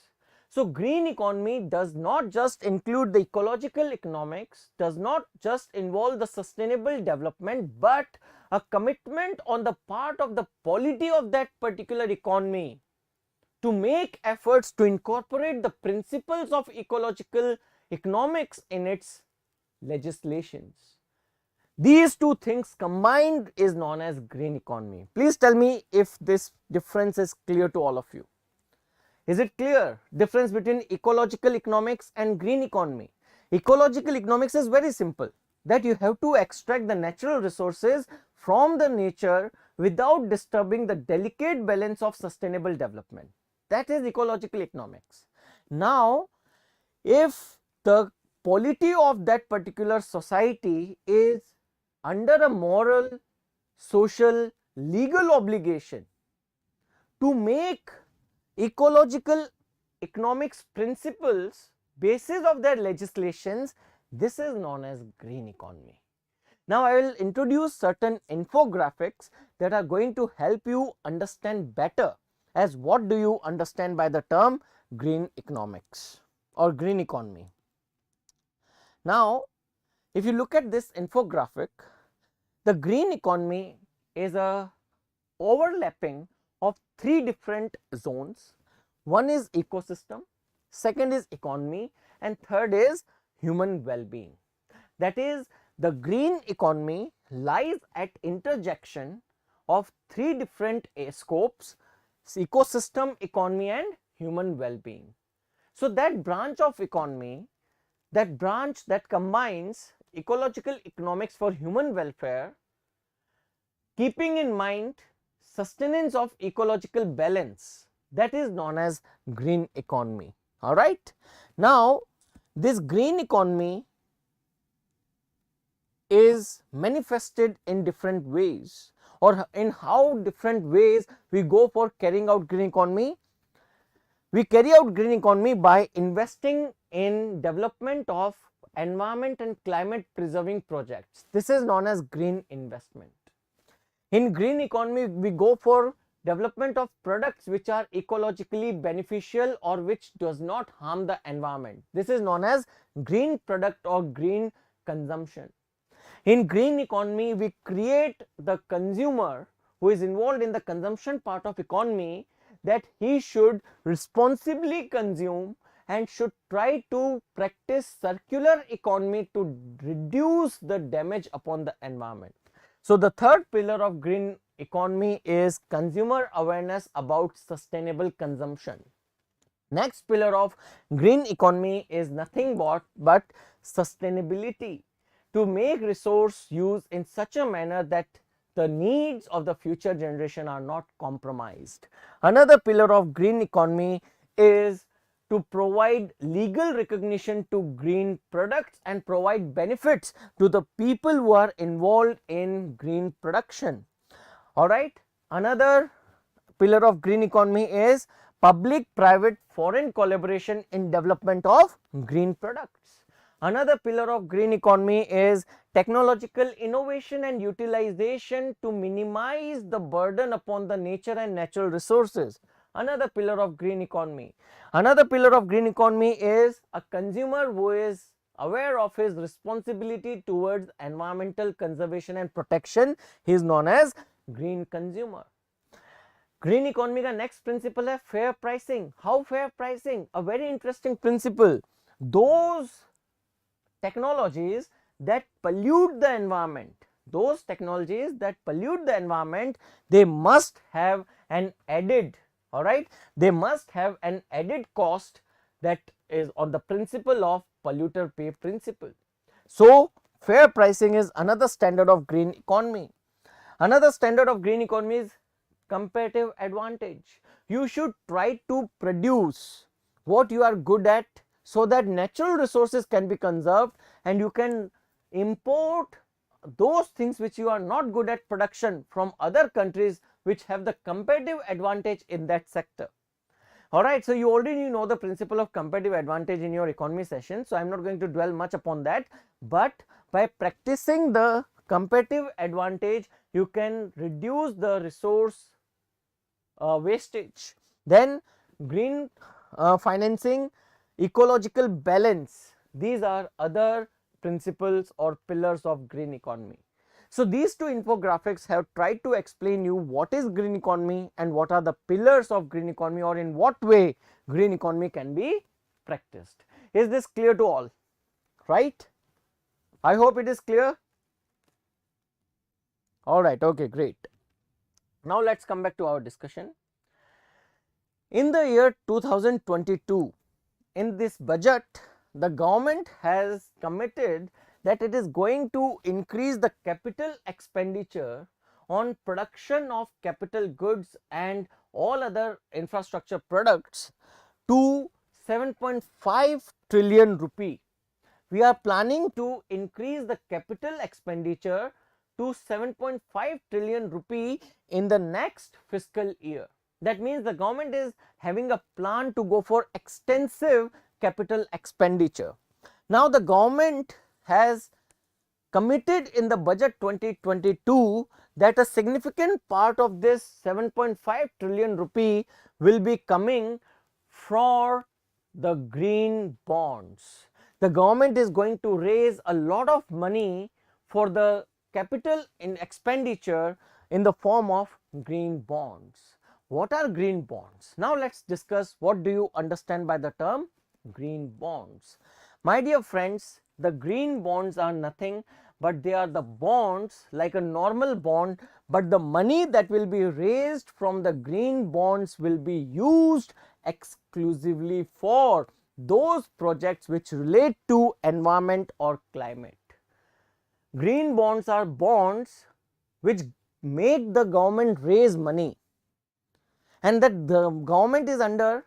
So green economy does not just include the ecological economics, does not just involve the sustainable development, but a commitment on the part of the polity of that particular economy to make efforts to incorporate the principles of ecological economics in its legislations. These two things combined is known as green economy. Please tell me if this difference is clear to all of you. Is it clear? Difference between ecological economics and green economy. Ecological economics is very simple, that you have to extract the natural resources from the nature without disturbing the delicate balance of sustainable development. That is ecological economics. Now, if the polity of that particular society is under a moral, social, legal obligation to make ecological economics principles basis of their legislations, this is known as green economy. Now I will introduce certain infographics that are going to help you understand better as what do you understand by the term green economics or green economy. Now if you look at this infographic, the green economy is a overlapping of three different zones. One is ecosystem, second is economy, and third is human well-being. That is, the green economy lies at interjection of three different scopes: ecosystem, economy, and human well-being. So that branch of economy, that branch that combines ecological economics for human welfare, keeping in mind sustenance of ecological balance, that is known as green economy. All right. Now this green economy is manifested in different ways, or in how different ways we go for carrying out green economy. We carry out green economy by investing in development of environment and climate preserving projects. This is known as green investment. In green economy, we go for development of products which are ecologically beneficial or which does not harm the environment. This is known as green product or green consumption. In green economy, we create the consumer who is involved in the consumption part of economy, that he should responsibly consume and should try to practice circular economy to reduce the damage upon the environment. So the third pillar of green economy is consumer awareness about sustainable consumption. Next pillar of green economy is nothing but sustainability, to make resource use in such a manner that the needs of the future generation are not compromised. Another pillar of green economy is to provide legal recognition to green products and provide benefits to the people who are involved in green production. All right. Another pillar of green economy is public private foreign collaboration in development of green products. Another pillar of green economy is technological innovation and utilization to minimize the burden upon the nature and natural resources. Another pillar of green economy. Another pillar of green economy is a consumer who is aware of his responsibility towards environmental conservation and protection. He is known as green consumer. Green economy का next principle है fair pricing. How fair pricing? A very interesting principle. Those technologies that pollute the environment, they must have an added, all right, they must have an added cost that is on the principle of polluter pay principle. So Fair pricing is another standard of green economy. Another standard of green economy is competitive advantage. You should try to produce what you are good at so that natural resources can be conserved and you can import those things which you are not good at production from other countries which have the competitive advantage in that sector. Alright, so you already know the principle of competitive advantage in your economy session, so I am not going to dwell much upon that, but by practicing the competitive advantage you can reduce the resource wastage. Then green financing, ecological balance, these are other principles or pillars of green economy. So these two infographics have tried to explain you what is green economy and what are the pillars of green economy, or in what way green economy can be practiced. Is this clear to all? Right? I hope it is clear. All right, okay, great. Now let's come back to our discussion. In the year 2022, in this budget, the government has committed that it is going to increase the capital expenditure on production of capital goods and all other infrastructure products to 7.5 trillion rupee. We are planning to increase the capital expenditure to 7.5 trillion rupee in the next fiscal year. That means the government is having a plan to go for extensive capital expenditure. Now the government has committed in the budget 2022 that a significant part of this 7.5 trillion rupee will be coming for the green bonds. The government is going to raise a lot of money for the capital in expenditure in the form of green bonds. What are green bonds? Now let's discuss what do you understand by the term green bonds. My dear friends, the green bonds are nothing but they are the bonds like a normal bond, but the money that will be raised from the green bonds will be used exclusively for those projects which relate to environment or climate. Green bonds are bonds which make the government raise money, and that the government is under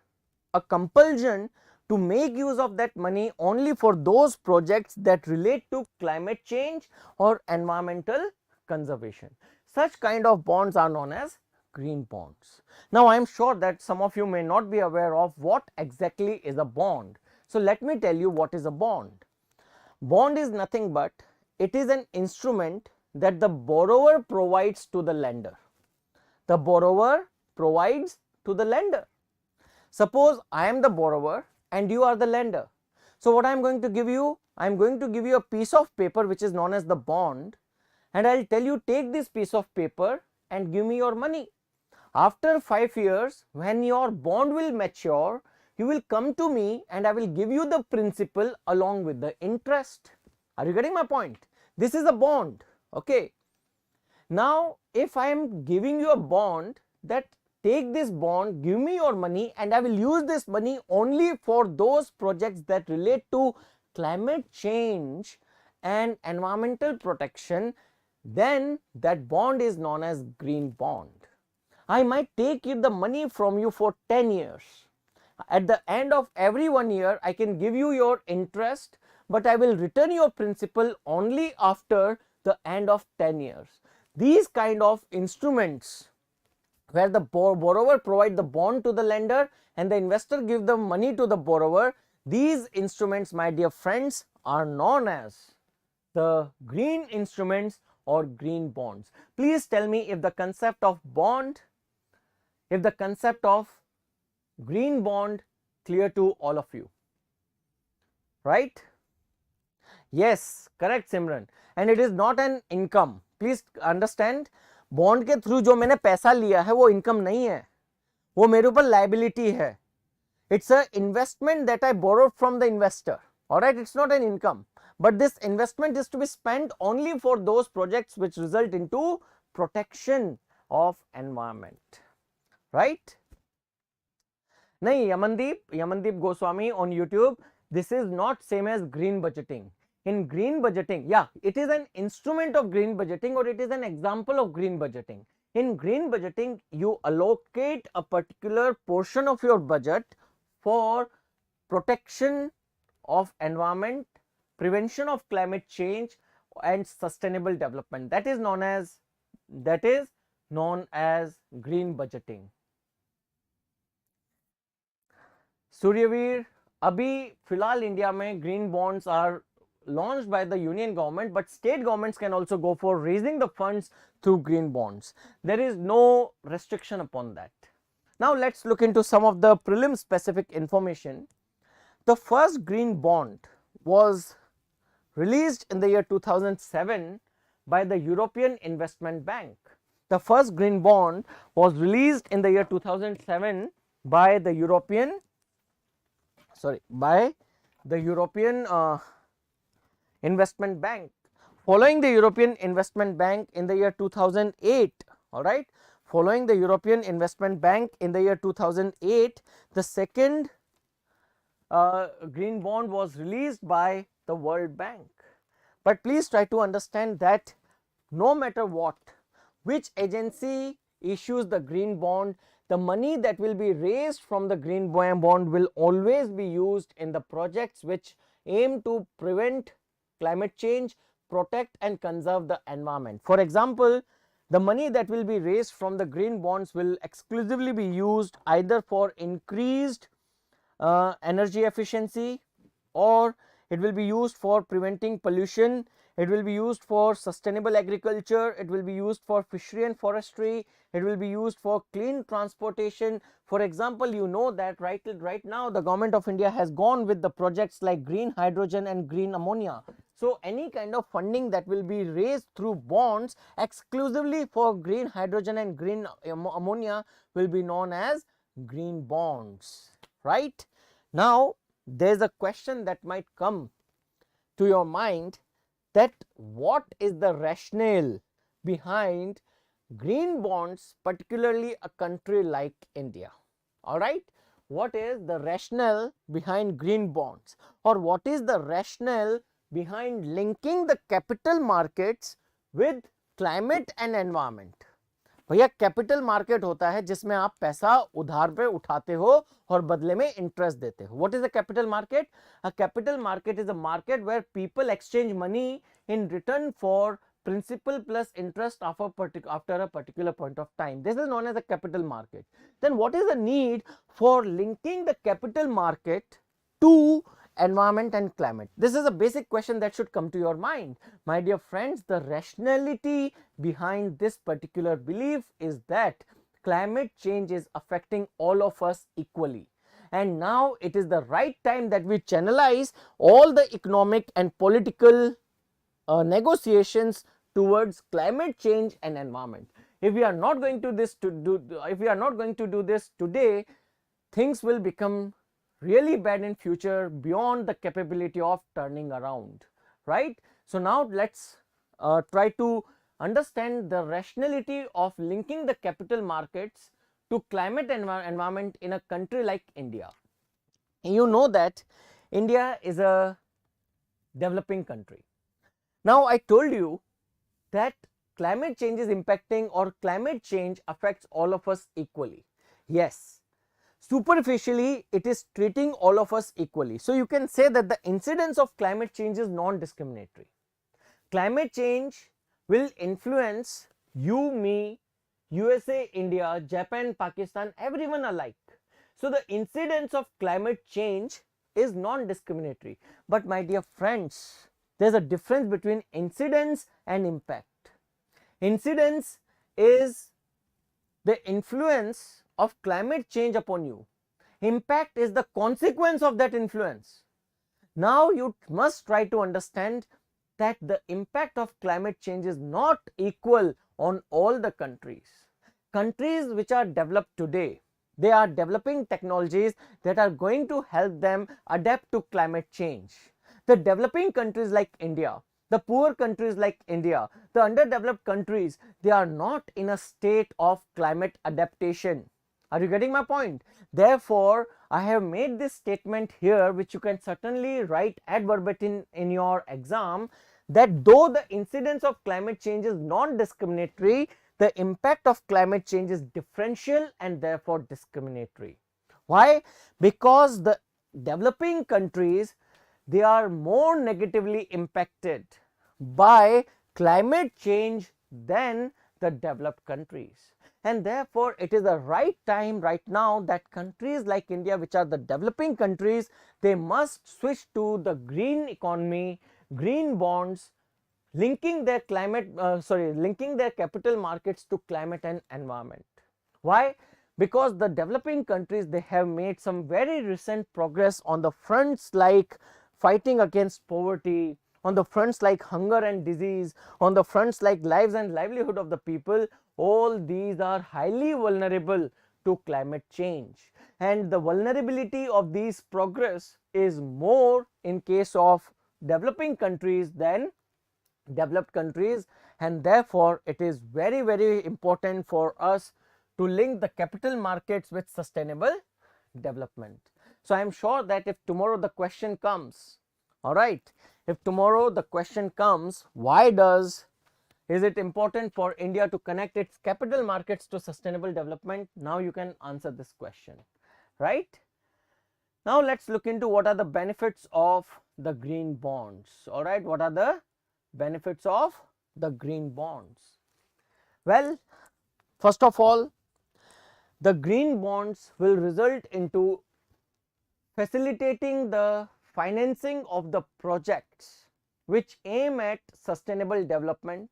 a compulsion to make use of that money only for those projects that relate to climate change or environmental conservation. Such kind of bonds are known as green bonds. Now I am sure that some of you may not be aware of what exactly is a bond. So let me tell you what is a bond. Bond is nothing but it is an instrument that the borrower provides to the lender. The borrower provides to the lender. Suppose I am the borrower and you are the lender. So what I am going to give you? I am going to give you a piece of paper which is known as the bond, and I will tell you, take this piece of paper and give me your money. After 5 years, when your bond will mature, you will come to me and I will give you the principal along with the interest. Are you getting my point? This is a bond. Okay. Now if I am giving you a bond, that take this bond, give me your money, and I will use this money only for those projects that relate to climate change and environmental protection, then that bond is known as green bond. I might take the money from you for 10 years. At the end of every 1 year, I can give you your interest, but I will return your principal only after the end of 10 years. These kind of instruments where the borrower provide the bond to the lender and the investor give the money to the borrower, these instruments, my dear friends, are known as the green instruments or green bonds. Please tell me if the concept of bond, if the concept of green bond clear to all of you, right? Yes, correct Simran. And it is not an income. Please understand, bond के through जो मैंने पैसा लिया है वो income नहीं है, वो मेरे ऊपर लायबिलिटी है. It's a investment that I borrowed from the investor. Alright, it's not an income, but this investment is to be spent only for those projects which result into protection of environment, right? nahi, Yamandeep Goswami on YouTube, this is not same as green budgeting. In green budgeting, yeah, it is an instrument of green budgeting, or it is an example of green budgeting. In green budgeting, you allocate a particular portion of your budget for protection of environment, prevention of climate change, and sustainable development. That is known as green budgeting. Suryaveer, अभी फिलहाल India में green bonds are launched by the union government, but state governments can also go for raising the funds through green bonds. There is no restriction upon that. Now let's look into some of the prelim specific information. The first green bond was released in the year 2007 by the European Investment Bank. The first green bond was released in the year 2007 by the European Investment Bank. Following the European Investment Bank in the year 2008, all right, following the European Investment Bank in the year 2008, the second green bond was released by the World Bank. But please try to understand that no matter what, which agency issues the green bond, the money that will be raised from the green bond will always be used in the projects which aim to prevent climate change, protect and conserve the environment. For example, the money that will be raised from the green bonds will exclusively be used either for increased energy efficiency, or it will be used for preventing pollution, it will be used for sustainable agriculture, it will be used for fishery and forestry, it will be used for clean transportation. For example, you know that right now the government of India has gone with the projects like green hydrogen and green ammonia. So any kind of funding that will be raised through bonds exclusively for green hydrogen and green ammonia will be known as green bonds, right? Now there is a question that might come to your mind, that what is the rationale behind green bonds, particularly a country like India? All right, what is the rationale behind green bonds, or what is the rationale behind linking the capital markets with climate and environment? भैया capital market होता है जिसमें आप पैसा उधार पे उठाते हो और बदले में इंटरेस्ट देते हो. What is a capital market? A capital market is a market where people exchange money in return for principal plus interest after a particular point of time. This is known as a capital market. Then what is the need for linking the capital market to environment and climate? This is a basic question that should come to your mind. My dear friends, the rationality behind this particular belief is that climate change is affecting all of us equally, and now it is the right time that we channelize all the economic and political negotiations towards climate change and environment. If we are not going to do this today, things will become really bad in future beyond the capability of turning around, right? So now let's try to understand the rationality of linking the capital markets to climate and environment in a country like India. You know that India is a developing country. Now I told you that climate change is impacting, or climate change affects all of us equally. Yes, superficially it is treating all of us equally. So you can say that the incidence of climate change is non-discriminatory. Climate change will influence you, me, USA, India, Japan, Pakistan, everyone alike. So the incidence of climate change is non-discriminatory. But my dear friends, there is a difference between incidence and impact. Incidence is the influence of climate change upon you. Impact is the consequence of that influence. Now you must try to understand that the impact of climate change is not equal on all the countries. Countries which are developed today, they are developing technologies that are going to help them adapt to climate change. The developing countries like India, the poor countries like India, the underdeveloped countries, they are not in a state of climate adaptation. Are you getting my point? Therefore, I have made this statement here, which you can certainly write ad verbatim in your exam, that though the incidence of climate change is non-discriminatory, the impact of climate change is differential and therefore discriminatory. Why? Because the developing countries, they are more negatively impacted by climate change than the developed countries, and therefore it is the right time right now that countries like India, which are the developing countries, they must switch to the green economy, green bonds, linking their linking their capital markets to climate and environment. Why? Because the developing countries, they have made some very recent progress on the fronts like fighting against poverty, on the fronts like hunger and disease, on the fronts like lives and livelihood of the people. All these are highly vulnerable to climate change, and the vulnerability of these progress is more in case of developing countries than developed countries, and therefore it is very, very important for us to link the capital markets with sustainable development. So I am sure that if tomorrow the question comes, all right, if tomorrow the question comes, why is it important for India to connect its capital markets to sustainable development, now you can answer this question, right? Now let's look into what are the benefits of the green bonds. All right, what are the benefits of the green bonds? Well, first of all, the green bonds will result into facilitating the financing of the projects which aim at sustainable development,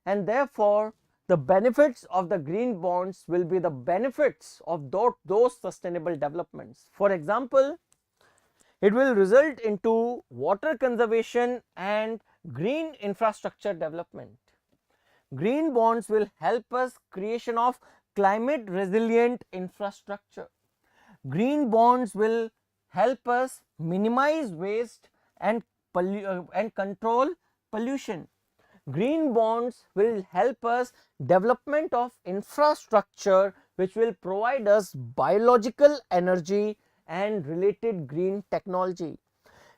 and therefore the benefits of the green bonds will be the benefits of those sustainable developments. For example, it will result into water conservation and green infrastructure development. Green bonds will help us creation of climate resilient infrastructure. Green bonds will help us minimize waste and control pollution. Green bonds will help us development of infrastructure which will provide us biological energy and related green technology.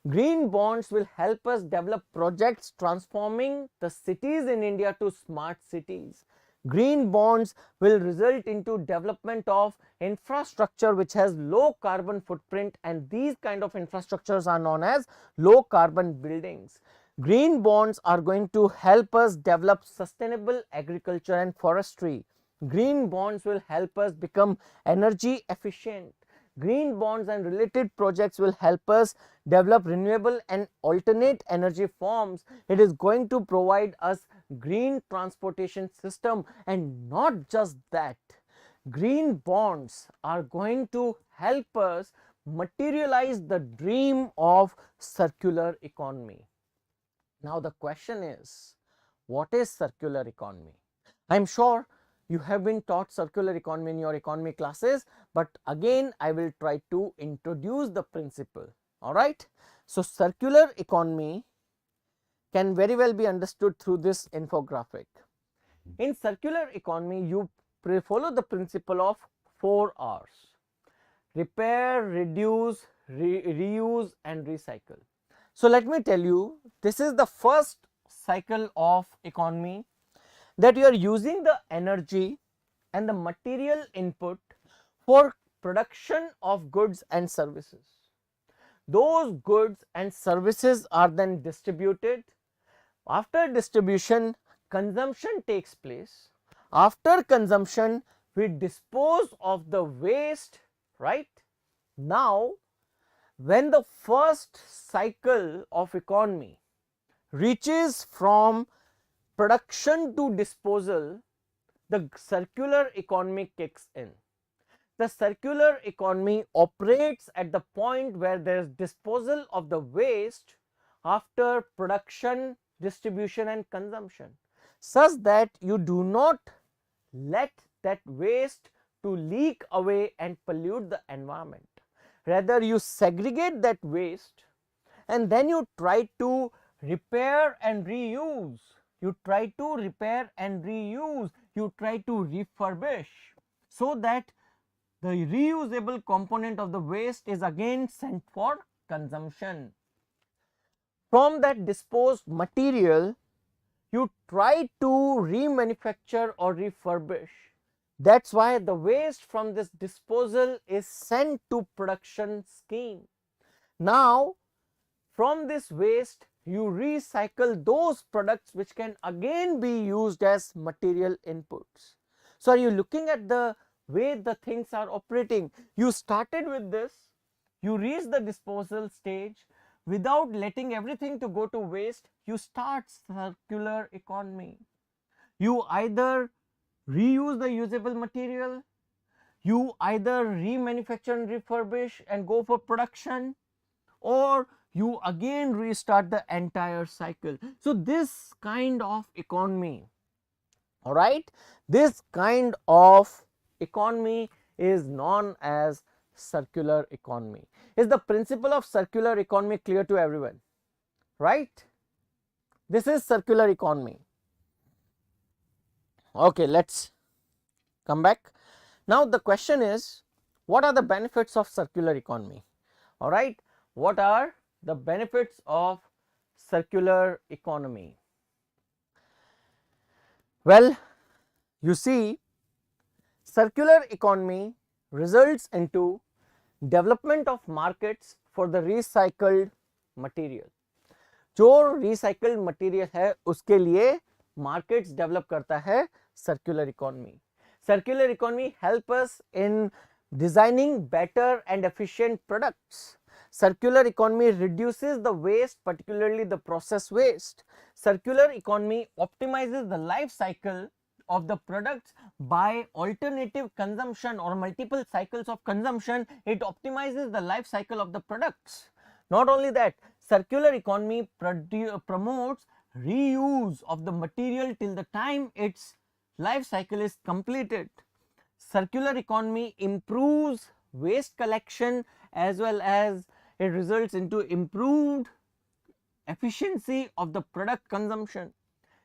Green bonds will help us develop projects transforming the cities in India to smart cities. Green bonds will result into development of infrastructure which has low carbon footprint, and these kind of infrastructures are known as low carbon buildings. Green bonds are going to help us develop sustainable agriculture and forestry. Green bonds will help us become energy efficient. Green bonds and related projects will help us develop renewable and alternate energy forms. It is going to provide us green transportation system, and not just that, green bonds are going to help us materialize the dream of circular economy. Now the question is, what is circular economy? I am sure you have been taught circular economy in your economy classes, but again I will try to introduce the principle. All right. So circular economy can very well be understood through this infographic. In circular economy, you follow the principle of 4 R's: repair, reduce, reuse and recycle. So let me tell you, this is the first cycle of economy, that you are using the energy and the material input for production of goods and services. Those goods and services are then distributed. After distribution, consumption takes place. After consumption, we dispose of the waste, right? Now, when the first cycle of economy reaches from production to disposal, the circular economy kicks in. The circular economy operates at the point where there is disposal of the waste after production, distribution and consumption, such that you do not let that waste to leak away and pollute the environment. Rather, you segregate that waste and then you try to repair and reuse. You try to repair and reuse. You try to refurbish, so that the reusable component of the waste is again sent for consumption. From that disposed material, you try to remanufacture or refurbish. That's why the waste from this disposal is sent to production scheme. Now, from this waste, you recycle those products which can again be used as material inputs. So, are you looking at the way the things are operating? You started with this, you reach the disposal stage. Without letting everything to go to waste, you start circular economy. You either reuse the usable material, you either remanufacture and refurbish and go for production, or you again restart the entire cycle. So, this kind of economy, all right, this kind of economy is known as circular economy. Is the principle of circular economy clear to everyone? Right? This is circular economy. Okay, let's come back. Now, the question is, what are the benefits of circular economy? All right, what are the benefits of circular economy? Well, you see, circular economy results into development of markets for the recycled material. जो recycled material है उसके लिए markets develop करता है circular economy. Circular economy help us in designing better and efficient products. Circular economy reduces the waste, particularly the process waste. Circular economy optimizes the life cycle of the products by alternative consumption or multiple cycles of consumption. It optimizes the life cycle of the products. Not only that, circular economy promotes reuse of the material till the time its life cycle is completed. Circular economy improves waste collection as well as it results into improved efficiency of the product consumption.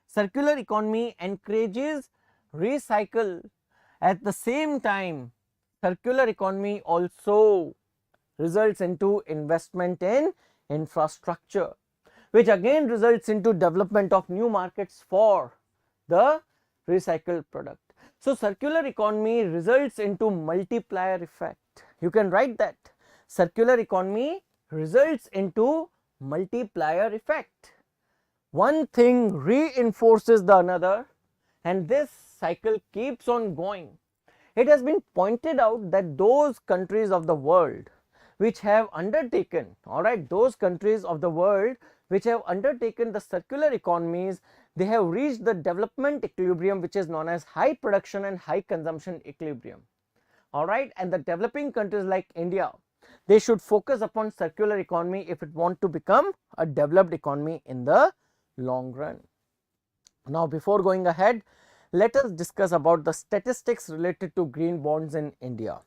Circular economy encourages recycle. At the same time, circular economy also results into investment in infrastructure, which again results into development of new markets for the recycled product. So, circular economy results into multiplier effect. You can write that. Circular economy results into multiplier effect. One thing reinforces the another and this cycle keeps on going. It has been pointed out that those countries of the world which have undertaken, alright, those countries of the world which have undertaken the circular economies, they have reached the development equilibrium which is known as high production and high consumption equilibrium. Alright, and the developing countries like India, they should focus upon circular economy if it want to become a developed economy in the long run. Now, before going ahead, let us discuss about the statistics related to green bonds in India.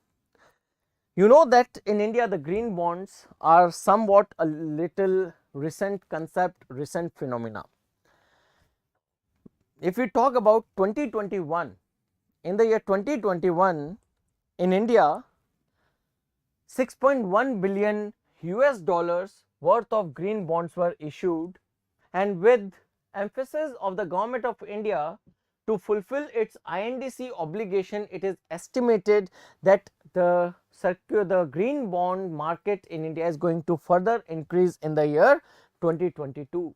You know that in India the green bonds are somewhat a little recent concept, recent phenomena. If we talk about 2021, in the year 2021 in India, 6.1 billion US dollars worth of green bonds were issued, and with emphasis of the government of India to fulfill its INDC obligation, it is estimated that the green bond market in India is going to further increase in the year 2022.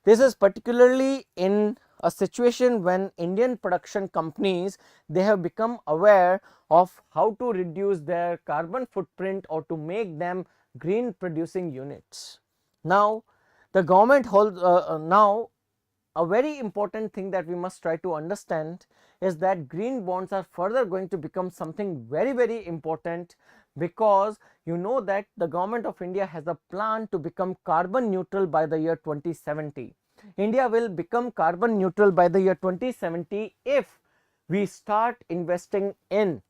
This is particularly in a situation when Indian production companies, they have become aware of how to reduce their carbon footprint or to make them green producing units. Now, the government holds now a very important thing that we must try to understand is that green bonds are further going to become something very important, because you know that the government of India has a plan to become carbon neutral by the year 2070. India will become carbon neutral by the year 2070 if we start investing in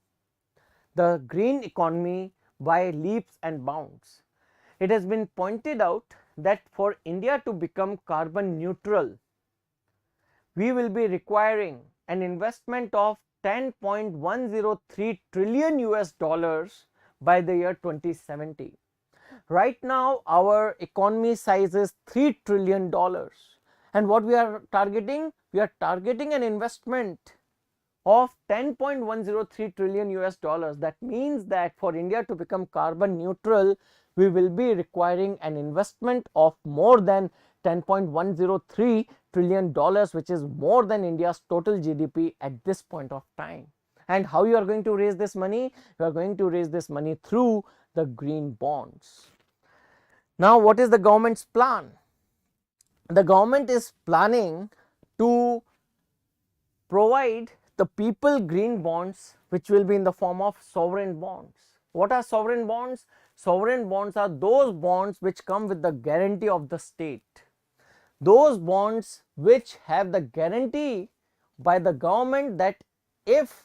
the green economy by leaps and bounds. It has been pointed out that for India to become carbon neutral, we will be requiring an investment of 10.103 trillion US dollars by the year 2070. Right now our economy size is $3 trillion, and what we are targeting? We are targeting an investment of 10.103 trillion US dollars. That means that for India to become carbon neutral, we will be requiring an investment of more than 10.103 trillion dollars, which is more than India's total GDP at this point of time. And how you are going to raise this money? You are going to raise this money through the green bonds. Now, what is the government's plan? The government is planning to provide the people green bonds, which will be in the form of sovereign bonds. What are sovereign bonds? Sovereign bonds are those bonds which come with the guarantee of the state. Those bonds which have the guarantee by the government that if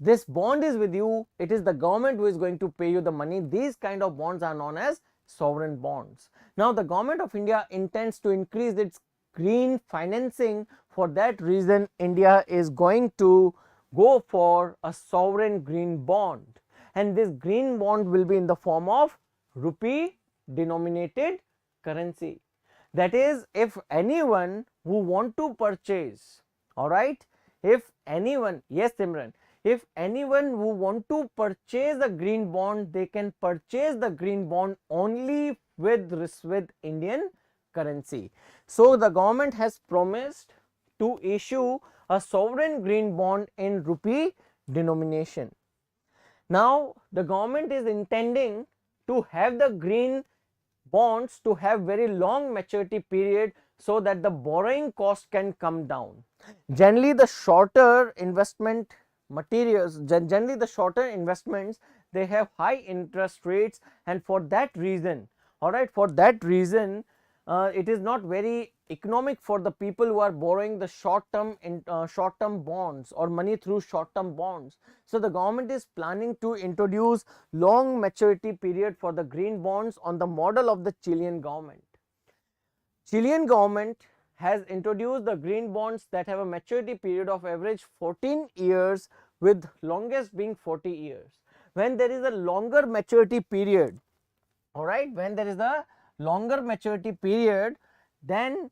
this bond is with you, it is the government who is going to pay you the money. These kind of bonds are known as sovereign bonds. Now, the government of India intends to increase its green financing. For that reason, India is going to go for a sovereign green bond, and this green bond will be in the form of rupee denominated currency. That is, if anyone who want to purchase, all right, if anyone, yes Simran, if anyone who want to purchase a green bond, they can purchase the green bond only with Indian currency. So the government has promised to issue a sovereign green bond in rupee denomination. Now the government is intending to have the green bonds to have very long maturity period so that the borrowing cost can come down. Generally the shorter investment materials, generally the shorter investments, they have high interest rates, and for that reason, all right, for that reason it is not very economic for the people who are borrowing the short term bonds or money through short term bonds. So the government is planning to introduce long maturity period for the green bonds on the model of the Chilean government. Chilean government has introduced the green bonds that have a maturity period of average 14 years, with longest being 40 years. When there is a longer maturity period, all right, when there is a longer maturity period, then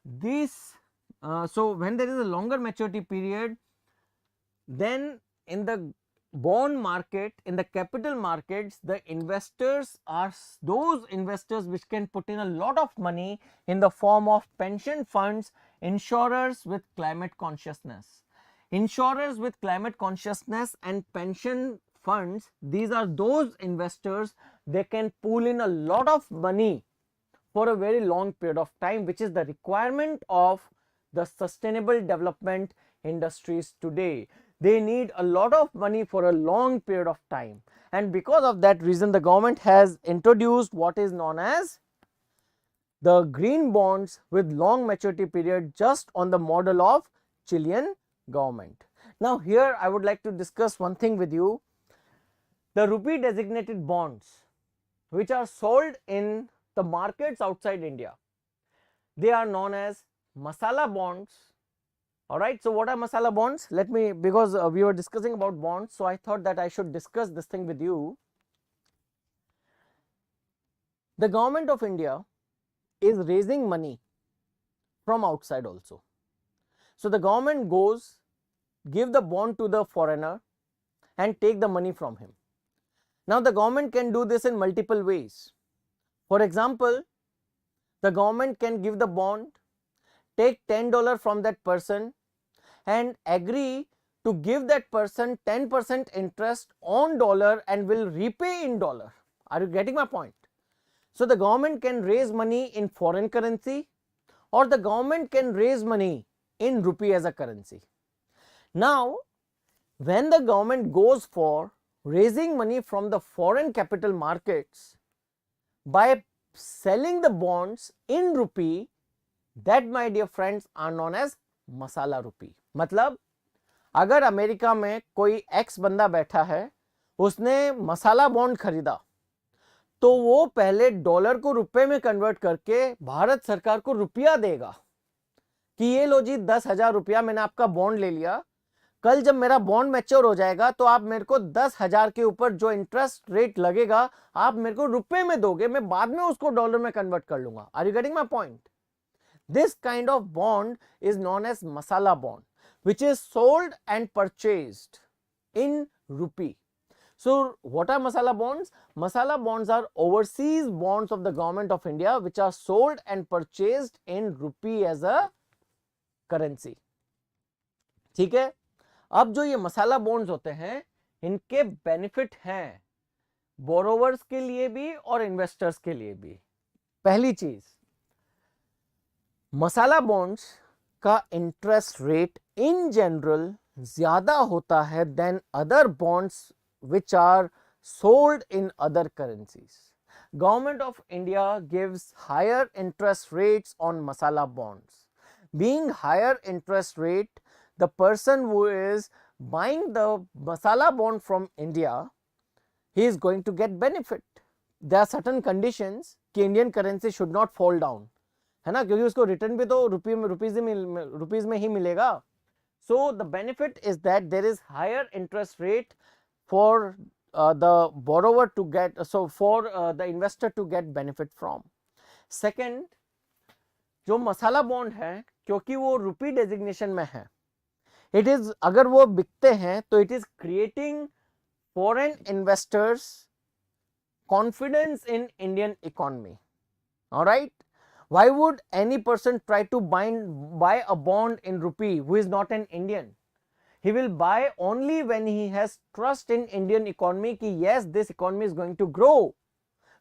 this when there is a longer maturity period, then in the bond market, in the capital markets, the investors are those investors which can put in a lot of money in the form of pension funds, insurers with climate consciousness. Insurers with climate consciousness and pension funds, these are those investors, they can pool in a lot of money for a very long period of time, which is the requirement of the sustainable development industries today. They need a lot of money for a long period of time, and because of that reason the government has introduced what is known as the green bonds with long maturity period, just on the model of Chilean government. Now here I would like to discuss one thing with you. The rupee designated bonds which are sold in the markets outside India, they are known as Masala bonds. All right, so what are Masala bonds? Let me, because we were discussing about bonds, so I thought that I should discuss this thing with you. The government of India is raising money from outside also. So the government goes, give the bond to the foreigner and take the money from him. Now the government can do this in multiple ways. For example, the government can give the bond, take $10 from that person and agree to give that person 10% interest on dollar and will repay in dollar. Are you getting my point? So the government can raise money in foreign currency, or the government can raise money in rupee as a currency. Now when the government goes for raising money from the foreign capital markets by selling the bonds in rupee, that my dear friends are known as मसाला रूपी. मतलब अगर America में कोई x बंदा बैठा है, उसने मसाला bond खरीदा, तो वो पहले डॉलर को रुपए में कन्वर्ट करके भारत सरकार को रुपया देगा कि ये लो जी 10,000 रुपया मैंने आपका बॉन्ड ले लिया, कल जब मेरा बॉन्ड मैच्योर हो जाएगा तो आप मेरे को 10,000 के ऊपर जो इंटरेस्ट रेट लगेगा आप मेरे को रुपए में दोगे, मैं बाद में उसको डॉलर में कन्वर्ट कर लूंगा. Are you getting my point? This kind of bond is known as masala bond, which is sold and purchased in rupee. So what are masala bonds? Masala bonds are overseas bonds of the government of India which are sold and purchased in rupee as a currency. ठीक है. अब जो ये मसाला bonds होते हैं इनके benefit हैं borrowers के लिए भी और इन्वेस्टर्स के लिए भी. पहली चीज, मसाला बॉन्ड्स का इंटरेस्ट रेट इन जनरल ज्यादा होता है than other bonds which are sold in other currencies. Government of India gives higher interest rates on masala bonds. Being higher interest rate, the person who is buying the masala bond from India, he is going to get benefit. There are certain conditions कि Indian currency should not fall down, है ना, क्योंकि उसको return भी तो rupees में ही मिलेगा. So the benefit is that there is higher interest rate for the borrower to get, so for the investor to get benefit from. Second, जो मसाला bond है क्योंकि वो रुपी डेजिग्नेशन में है, इट इज, अगर वो बिकते हैं तो it is creating foreign investors confidence in Indian economy. All right, why would any person try to buy a bond in rupee who is not an Indian? He will buy only when he has trust in Indian economy ki yes, this economy is going to grow,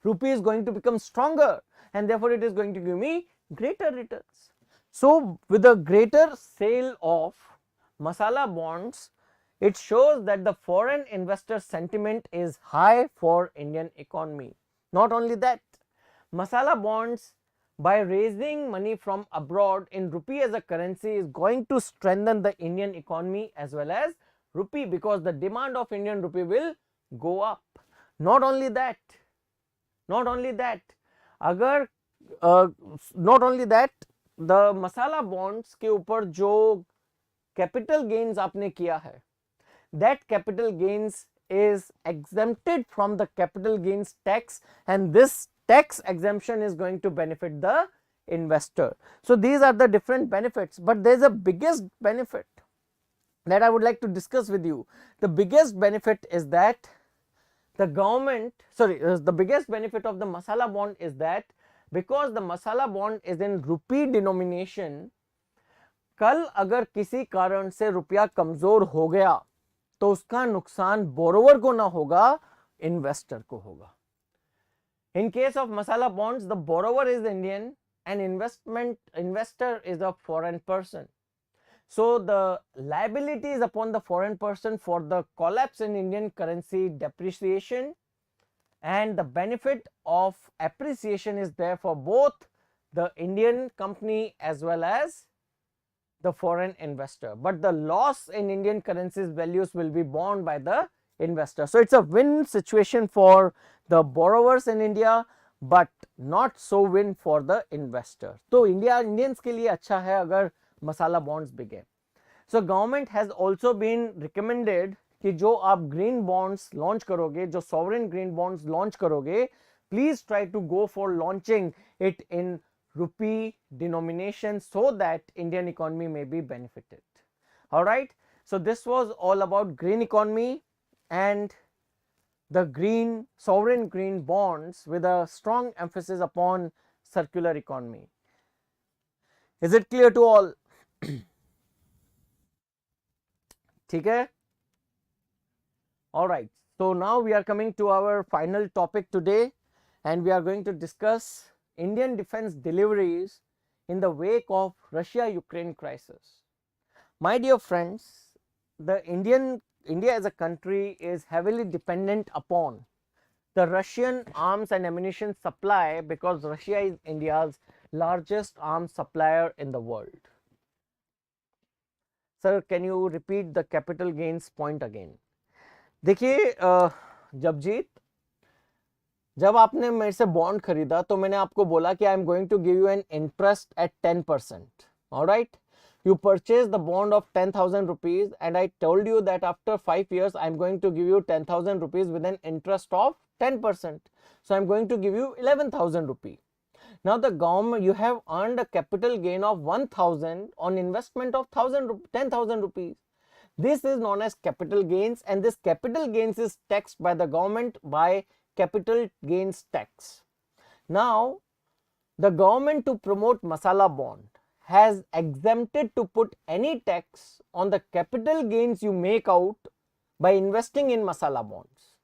rupee is going to become stronger and therefore it is going to give me greater returns. So with the greater sale of masala bonds, it shows that the foreign investor sentiment is high for Indian economy. Not only that, masala bonds, by raising money from abroad in rupee as a currency, is going to strengthen the Indian economy as well as rupee, because the demand of Indian rupee will go up. Not only that, अगर not only that, the masala bonds के ऊपर जो capital gains आपने किया है, that capital gains is exempted from the capital gains tax, and this tax exemption is going to benefit the investor. So these are the different benefits, but there is a biggest benefit that I would like to discuss with you. The biggest benefit is that the government, the biggest benefit of the masala bond is that because the masala bond is in rupee denomination, कल अगर किसी कारण से रुपया कमजोर हो गया तो उसका नुकसान बोरोवर को ना होगा, इन्वेस्टर को होगा. In case of masala bonds, the borrower is Indian and investor is a foreign person. So the liability is upon the foreign person for the collapse in Indian currency depreciation, and the benefit of appreciation is there for both the Indian company as well as the foreign investor, but the loss in Indian currency's values will be borne by the investor. So it's a win situation for the borrowers in India, but not so win for the investor. तो Indians के लिए अच्छा है अगर मसाला bonds बिके. So government has also been recommended कि जो आप green bonds launch करोगे, जो sovereign green bonds launch करोगे, please try to go for launching it in rupee denomination so that Indian economy may be benefited. All right, so this was all about green economy and the green sovereign green bonds with a strong emphasis upon circular economy. Is it clear to all? ठीक है? All right, so now we are coming to our final topic today, and we are going to discuss Indian defense deliveries in the wake of Russia-Ukraine crisis. My dear friends, India as a country is heavily dependent upon the Russian arms and ammunition supply because Russia is India's largest arms supplier in the world. Sir, can you repeat the capital gains point again? देखिए जबजीत, जब आपने मेरे से bond खरीदा तो मैंने आपको बोला कि I am going to give you an interest at 10%. Alright, You purchase the bond of 10,000 rupees, and I told you that after 5 years I am going to give you 10,000 rupees with an interest of 10%. So I am going to give you 11,000 rupees. Now the government, you have earned a capital gain of 1,000 on investment of 10,000 rupees. This is known as capital gains, and this capital gains is taxed by the government by capital gains tax. Now the government, to promote Masala bond, has exempted to put any tax on the capital gains you make out by investing in Masala bonds.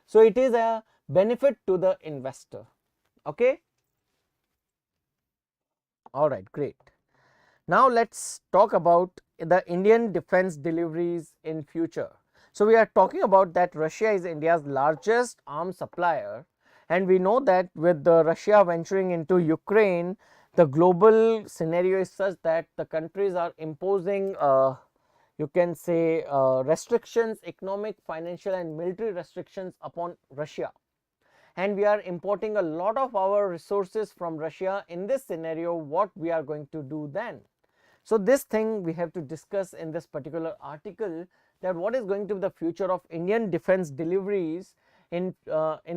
So it is a benefit to the investor. Okay. All right, great. Now let's talk about the Indian defense deliveries in future. So we are talking about that Russia is India's largest arms supplier, and we know that with the Russia venturing into Ukraine, the global scenario is such that the countries are imposing you can say restrictions, economic, financial and military restrictions upon Russia, and we are importing a lot of our resources from Russia. In this scenario, what we are going to do then? So this thing we have to discuss in this particular article, that what is going to be the future of Indian defense deliveries in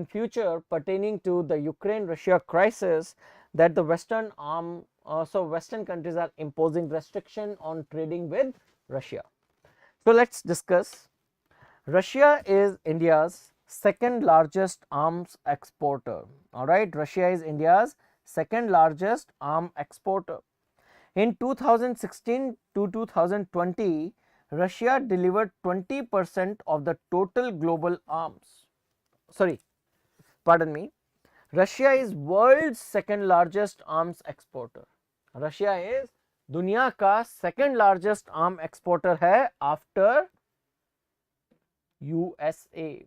future pertaining to the Ukraine-Russia crisis, that the Western Western countries are imposing restriction on trading with Russia. So let's discuss. Russia is India's second largest arms exporter. All right, Russia is India's second largest arm exporter. In 2016 to 2020, Russia delivered 20% of the total global arms. Russia is world's second largest arms exporter. Russia is दुनिया का second largest arm exporter है after USA.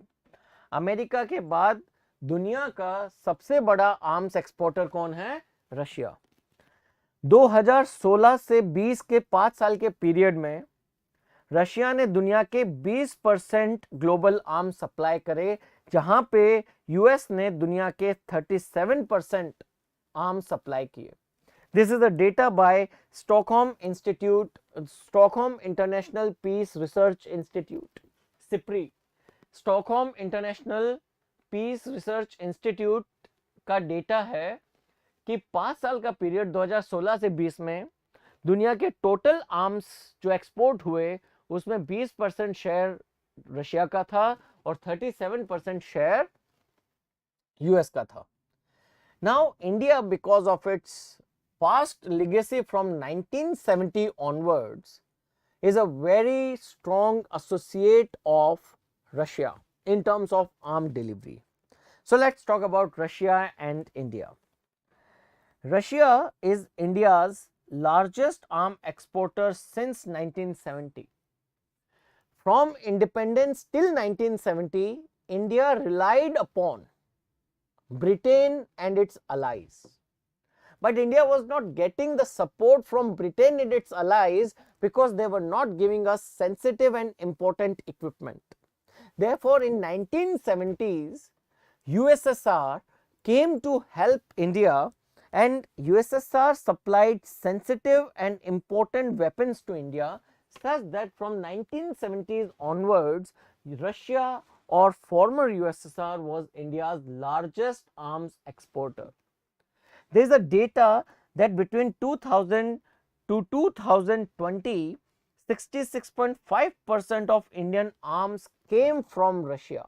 America के बाद दुनिया का सबसे बड़ा arms exporter कौन है? रशिया. 2016 से 20 के 5 साल के पीरियड में रशिया ने दुनिया के 20% ग्लोबल आर्म्स सप्लाई करे, जहां पे यूएस ने दुनिया के 37% आर्म्स सप्लाई किए. This is the data by Stockholm International Peace Research Institute, SIPRI. Stockholm International Peace Research Institute का डेटा है कि 5 साल का पीरियड 2016 से 20 में दुनिया के टोटल आर्म्स जो एक्सपोर्ट हुए उसमें 20% शेयर रशिया का था और 37% शेयर यूएस का था. Now India, because of its past legacy from 1970 onwards, is a very strong associate of Russia in terms of arm delivery. So let's talk about Russia and India. Russia is India's largest arm exporter since 1970. From independence till 1970, India relied upon Britain and its allies. But India was not getting the support from Britain and its allies because they were not giving us sensitive and important equipment. Therefore, in 1970s, USSR came to help India, and USSR supplied sensitive and important weapons to India, such that from 1970s onwards, Russia or former USSR was India's largest arms exporter. There is a data that between 2000 to 2020, 66.5% of Indian arms came from Russia.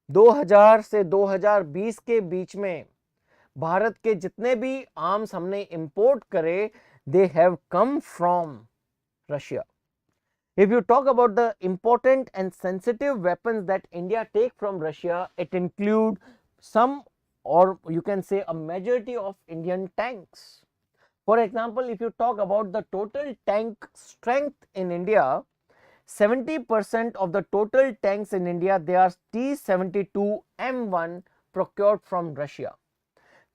2000 से 2020 के बीच में भारत के जितने भी arms हमने import करे, they have come from Russia. If you talk about the important and sensitive weapons that India take from Russia, it include some, or you can say a majority of Indian tanks. For example, if you talk about the total tank strength in India, 70% of the total tanks in India, they are T-72M1 procured from Russia.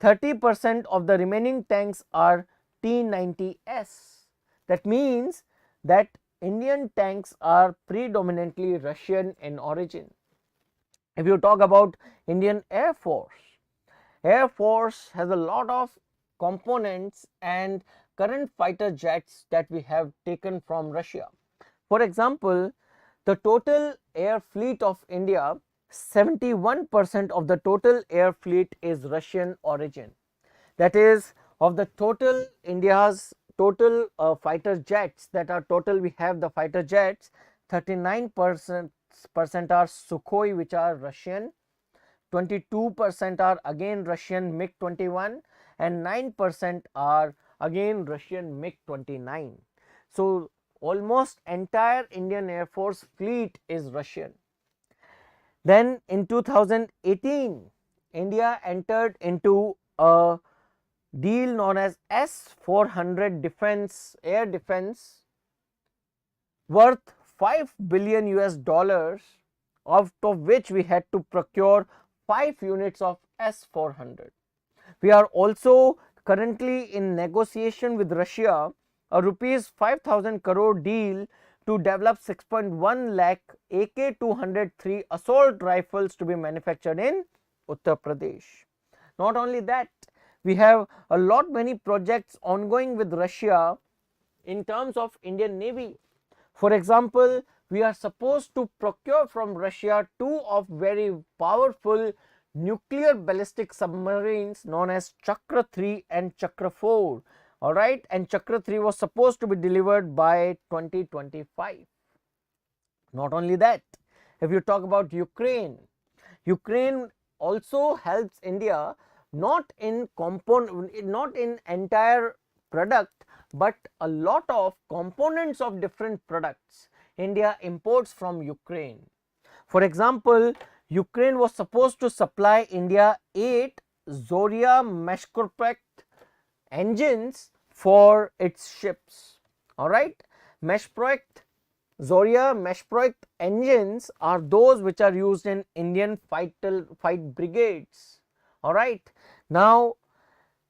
30% of the remaining tanks are T-90S. That means that Indian tanks are predominantly Russian in origin. If you talk about Indian Air Force, Air Force has a lot of components and current fighter jets that we have taken from Russia. For example, the total air fleet of India, 71% of the total air fleet is Russian origin. That is, of the total India's total fighter jets that are total, we have the fighter jets, 39% are Sukhoi, which are Russian, 22% are again Russian MiG-21, and 9% are again Russian MiG-29. So almost entire Indian Air Force fleet is Russian. Then in 2018, India entered into a deal known as S-400 air defense worth 5 billion US dollars, out of which we had to procure 5 units of S-400. We are also currently in negotiation with Russia a rupees 5,000 crore deal to develop 6.1 lakh AK-203 assault rifles to be manufactured in Uttar Pradesh. Not only that, we have a lot many projects ongoing with Russia in terms of Indian Navy. For example, we are supposed to procure from Russia 2 of very powerful nuclear ballistic submarines known as Chakra 3 and Chakra 4. Alright, and Chakra 3 was supposed to be delivered by 2025. Not only that, if you talk about Ukraine, Ukraine also helps India not in entire product, but a lot of components of different products India imports from Ukraine. For example, Ukraine was supposed to supply India 8 Zoria Meshkorpekt engines for its ships. Alright, Zoria Meshkorpekt engines are those which are used in Indian fight brigades. Alright, now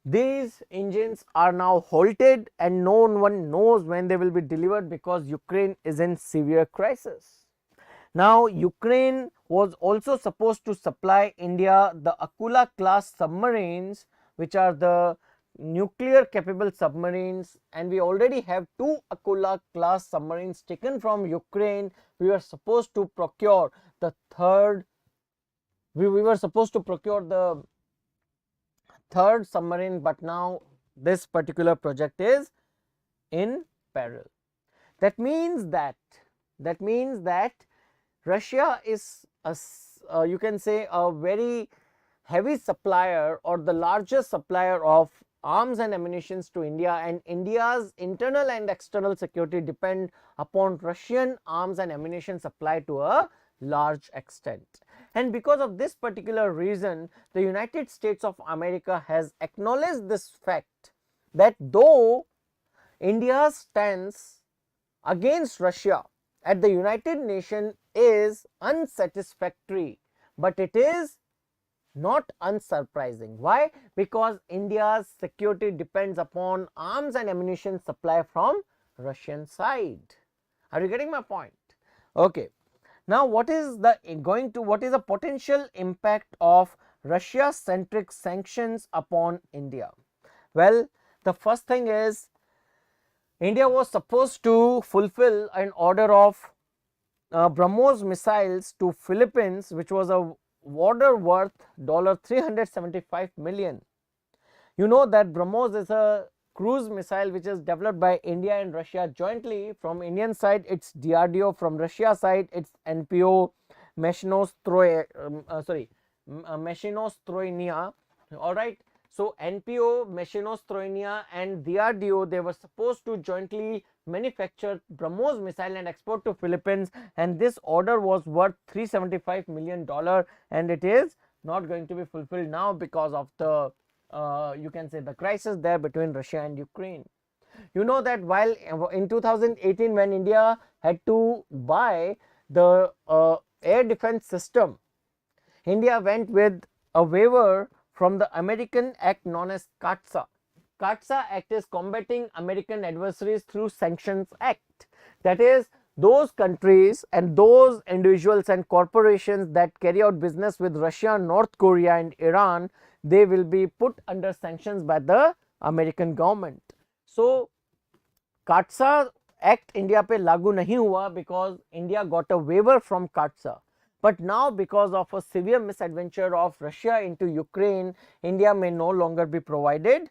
these engines are now halted and no one knows when they will be delivered because Ukraine is in severe crisis. Now Ukraine was also supposed to supply India the Akula class submarines, which are the nuclear capable submarines, and we already have 2 Akula class submarines taken from Ukraine. We were supposed to procure the third submarine, but now this particular project is in peril. That means that Russia is you can say a very heavy supplier or the largest supplier of arms and ammunition to India, and India's internal and external security depend upon Russian arms and ammunition supply to a large extent. And because of this particular reason, the United States of America has acknowledged this fact that though India's stance against Russia at the United Nations is unsatisfactory, but it is not unsurprising. Why? Because India's security depends upon arms and ammunition supply from Russian side. Are you getting my point? Okay. Now, what is the potential impact of Russia-centric sanctions upon India? Well, the first thing is India was supposed to fulfill an order of BrahMos missiles to Philippines, which was a order worth $375 million. You know that BrahMos is a cruise missile which is developed by India and Russia jointly. From Indian side it's DRDO, from Russia side it's NPO Machinostrojnia. Alright, so NPO, Machinostrojnia and DRDO, they were supposed to jointly manufacture BrahMos missile and export to Philippines, and this order was worth $375 million, and it is not going to be fulfilled now because of the you can say the crisis there between Russia and Ukraine. You know that while in 2018 when India had to buy the air defense system, India went with a waiver from the American act known as CAATSA. CAATSA act is combating American adversaries through Sanctions Act. That is, those countries and those individuals and corporations that carry out business with Russia, North Korea and Iran, they will be put under sanctions by the American government. So CAATSA Act India पे लागू नहीं हुआ because India got a waiver from CAATSA. But now because of a severe misadventure of Russia into Ukraine, India may no longer be provided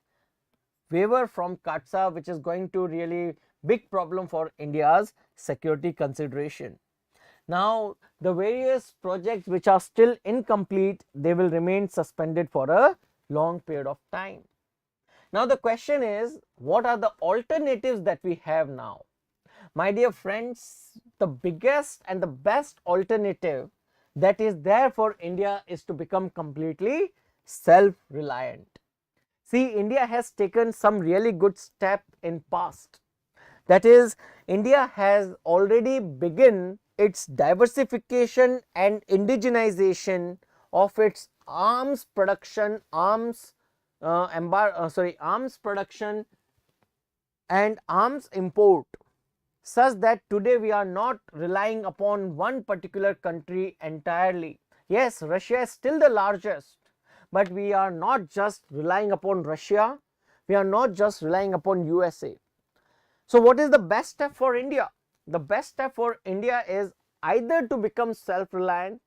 waiver from CAATSA, which is going to really big problem for India's security consideration. Now the various projects which are still incomplete, they will remain suspended for a long period of time. Now the question is, what are the alternatives that we have now? My dear friends, the biggest and the best alternative that is there for India is to become completely self-reliant. See, India has taken some really good step in past. That is, India has already begun its diversification and indigenization of its arms production, arms production and arms import, such that today we are not relying upon one particular country entirely. Yes, Russia is still the largest, but we are not just relying upon Russia, we are not just relying upon USA. So what is the best step for India? The best step for India is either to become self-reliant,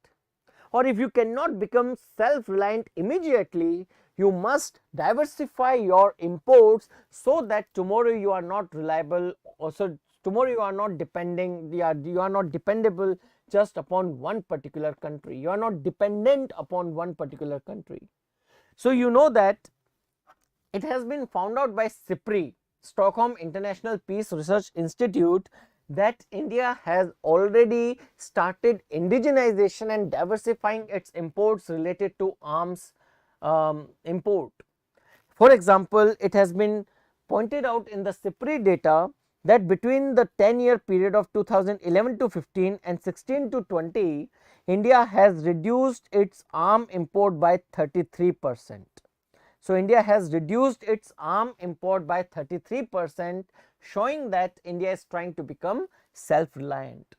or if you cannot become self-reliant immediately, you must diversify your imports so that tomorrow you are not reliable, or so tomorrow you are not dependable just upon one particular country. You are not dependent upon one particular country. So you know that it has been found out by SIPRI, Stockholm International Peace Research Institute, that India has already started indigenization and diversifying its imports related to arms import. For example, it has been pointed out in the SIPRI data that between the 10-year period of 2011 to 15 and 16 to 20, India has reduced its arm import by 33%. So India has reduced its arm import by 33%, showing that India is trying to become self-reliant.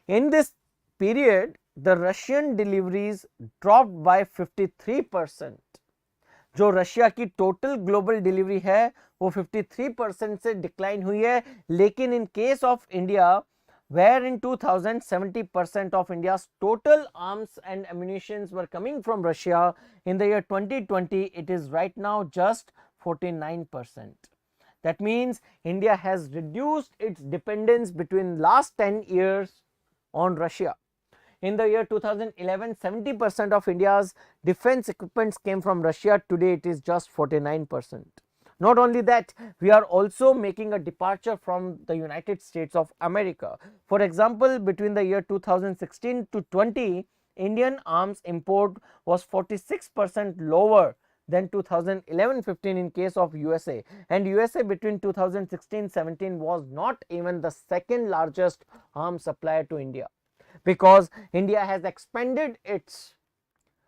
In this period, the Russian deliveries dropped by 53%. जो Russia की total global delivery है वो 53% से decline हुई है, लेकिन in case of India, where in 2000 70% of India's total arms and ammunitions were coming from Russia, in the year 2020 it is right now just 49%. That means India has reduced its dependence between last 10 years on Russia. In the year 2011, 70% of India's defense equipments came from Russia. Today it is just 49%. Not only that, we are also making a departure from the United States of America. For example, between the year 2016 to 20, Indian arms import was 46% lower than 2011-15 in case of USA, and USA between 2016-17 was not even the second largest arms supplier to India, because India has expanded its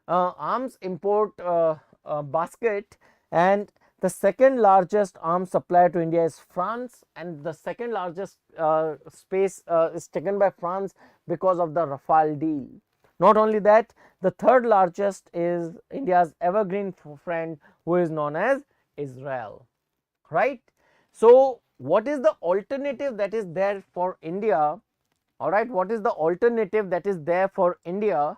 arms import basket, and the second largest arms supplier to India is France, and the second largest space is taken by France because of the Rafale deal. Not only that, the third largest is India's evergreen friend, who is known as Israel, right? So what is the alternative that is there for India? All right, what is the alternative that is there for India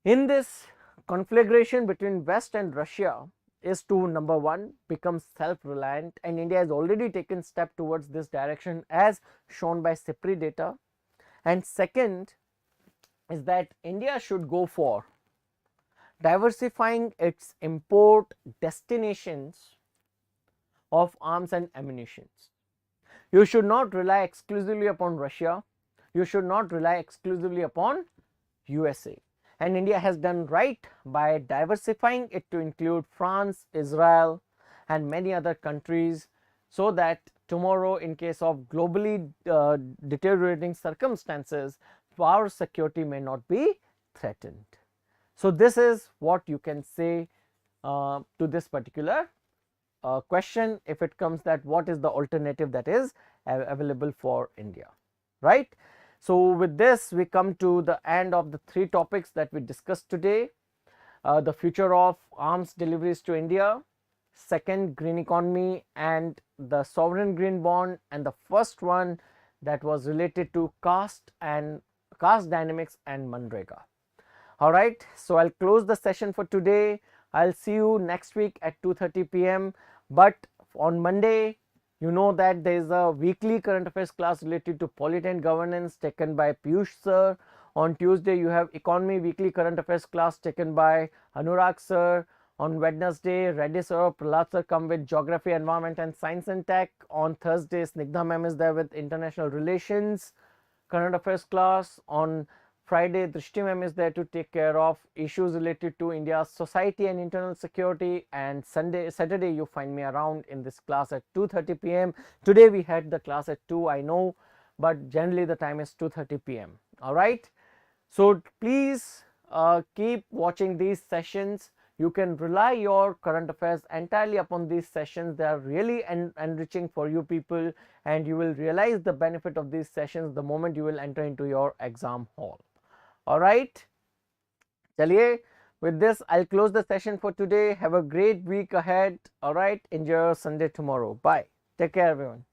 in this conflagration between West and Russia? Is to, number one, become self-reliant, and India has already taken step towards this direction as shown by SIPRI data. And second is that India should go for diversifying its import destinations of arms and ammunition. You should not rely exclusively upon Russia, you should not rely exclusively upon USA, and India has done right by diversifying it to include France, Israel and many other countries, so that tomorrow, in case of globally deteriorating circumstances, our security may not be threatened. So this is what you can say to this particular question, if it comes that what is the alternative that is available for India, right? So with this we come to the end of the three topics that we discussed today: the future of arms deliveries to India, second green economy and the sovereign green bond, and the first one that was related to caste dynamics and Mjnerega. All right, so I'll close the session for today. I'll see you next week at 2:30 p.m. But on Monday, you know that there is a weekly current affairs class related to polity and governance taken by Piyush sir. On Tuesday, you have economy weekly current affairs class taken by Anurag sir. On Wednesday, Reddy sir or Prahlad sir come with geography, environment and science and tech. On Thursday, Snigdha ma'am is there with international relations current affairs class. On Friday, Drishti ma'am is there to take care of issues related to India's society and internal security, and Saturday you find me around in this class at 2:30 p.m. Today we had the class at 2, I know, but generally the time is 2:30 p.m. All right, so please keep watching these sessions. You can rely your current affairs entirely upon these sessions. They are really enriching for you people, and you will realize the benefit of these sessions the moment you will enter into your exam hall. All right, chaliye, with this I'll close the session for today. Have a great week ahead. All right, enjoy your Sunday tomorrow. Bye. Take care everyone.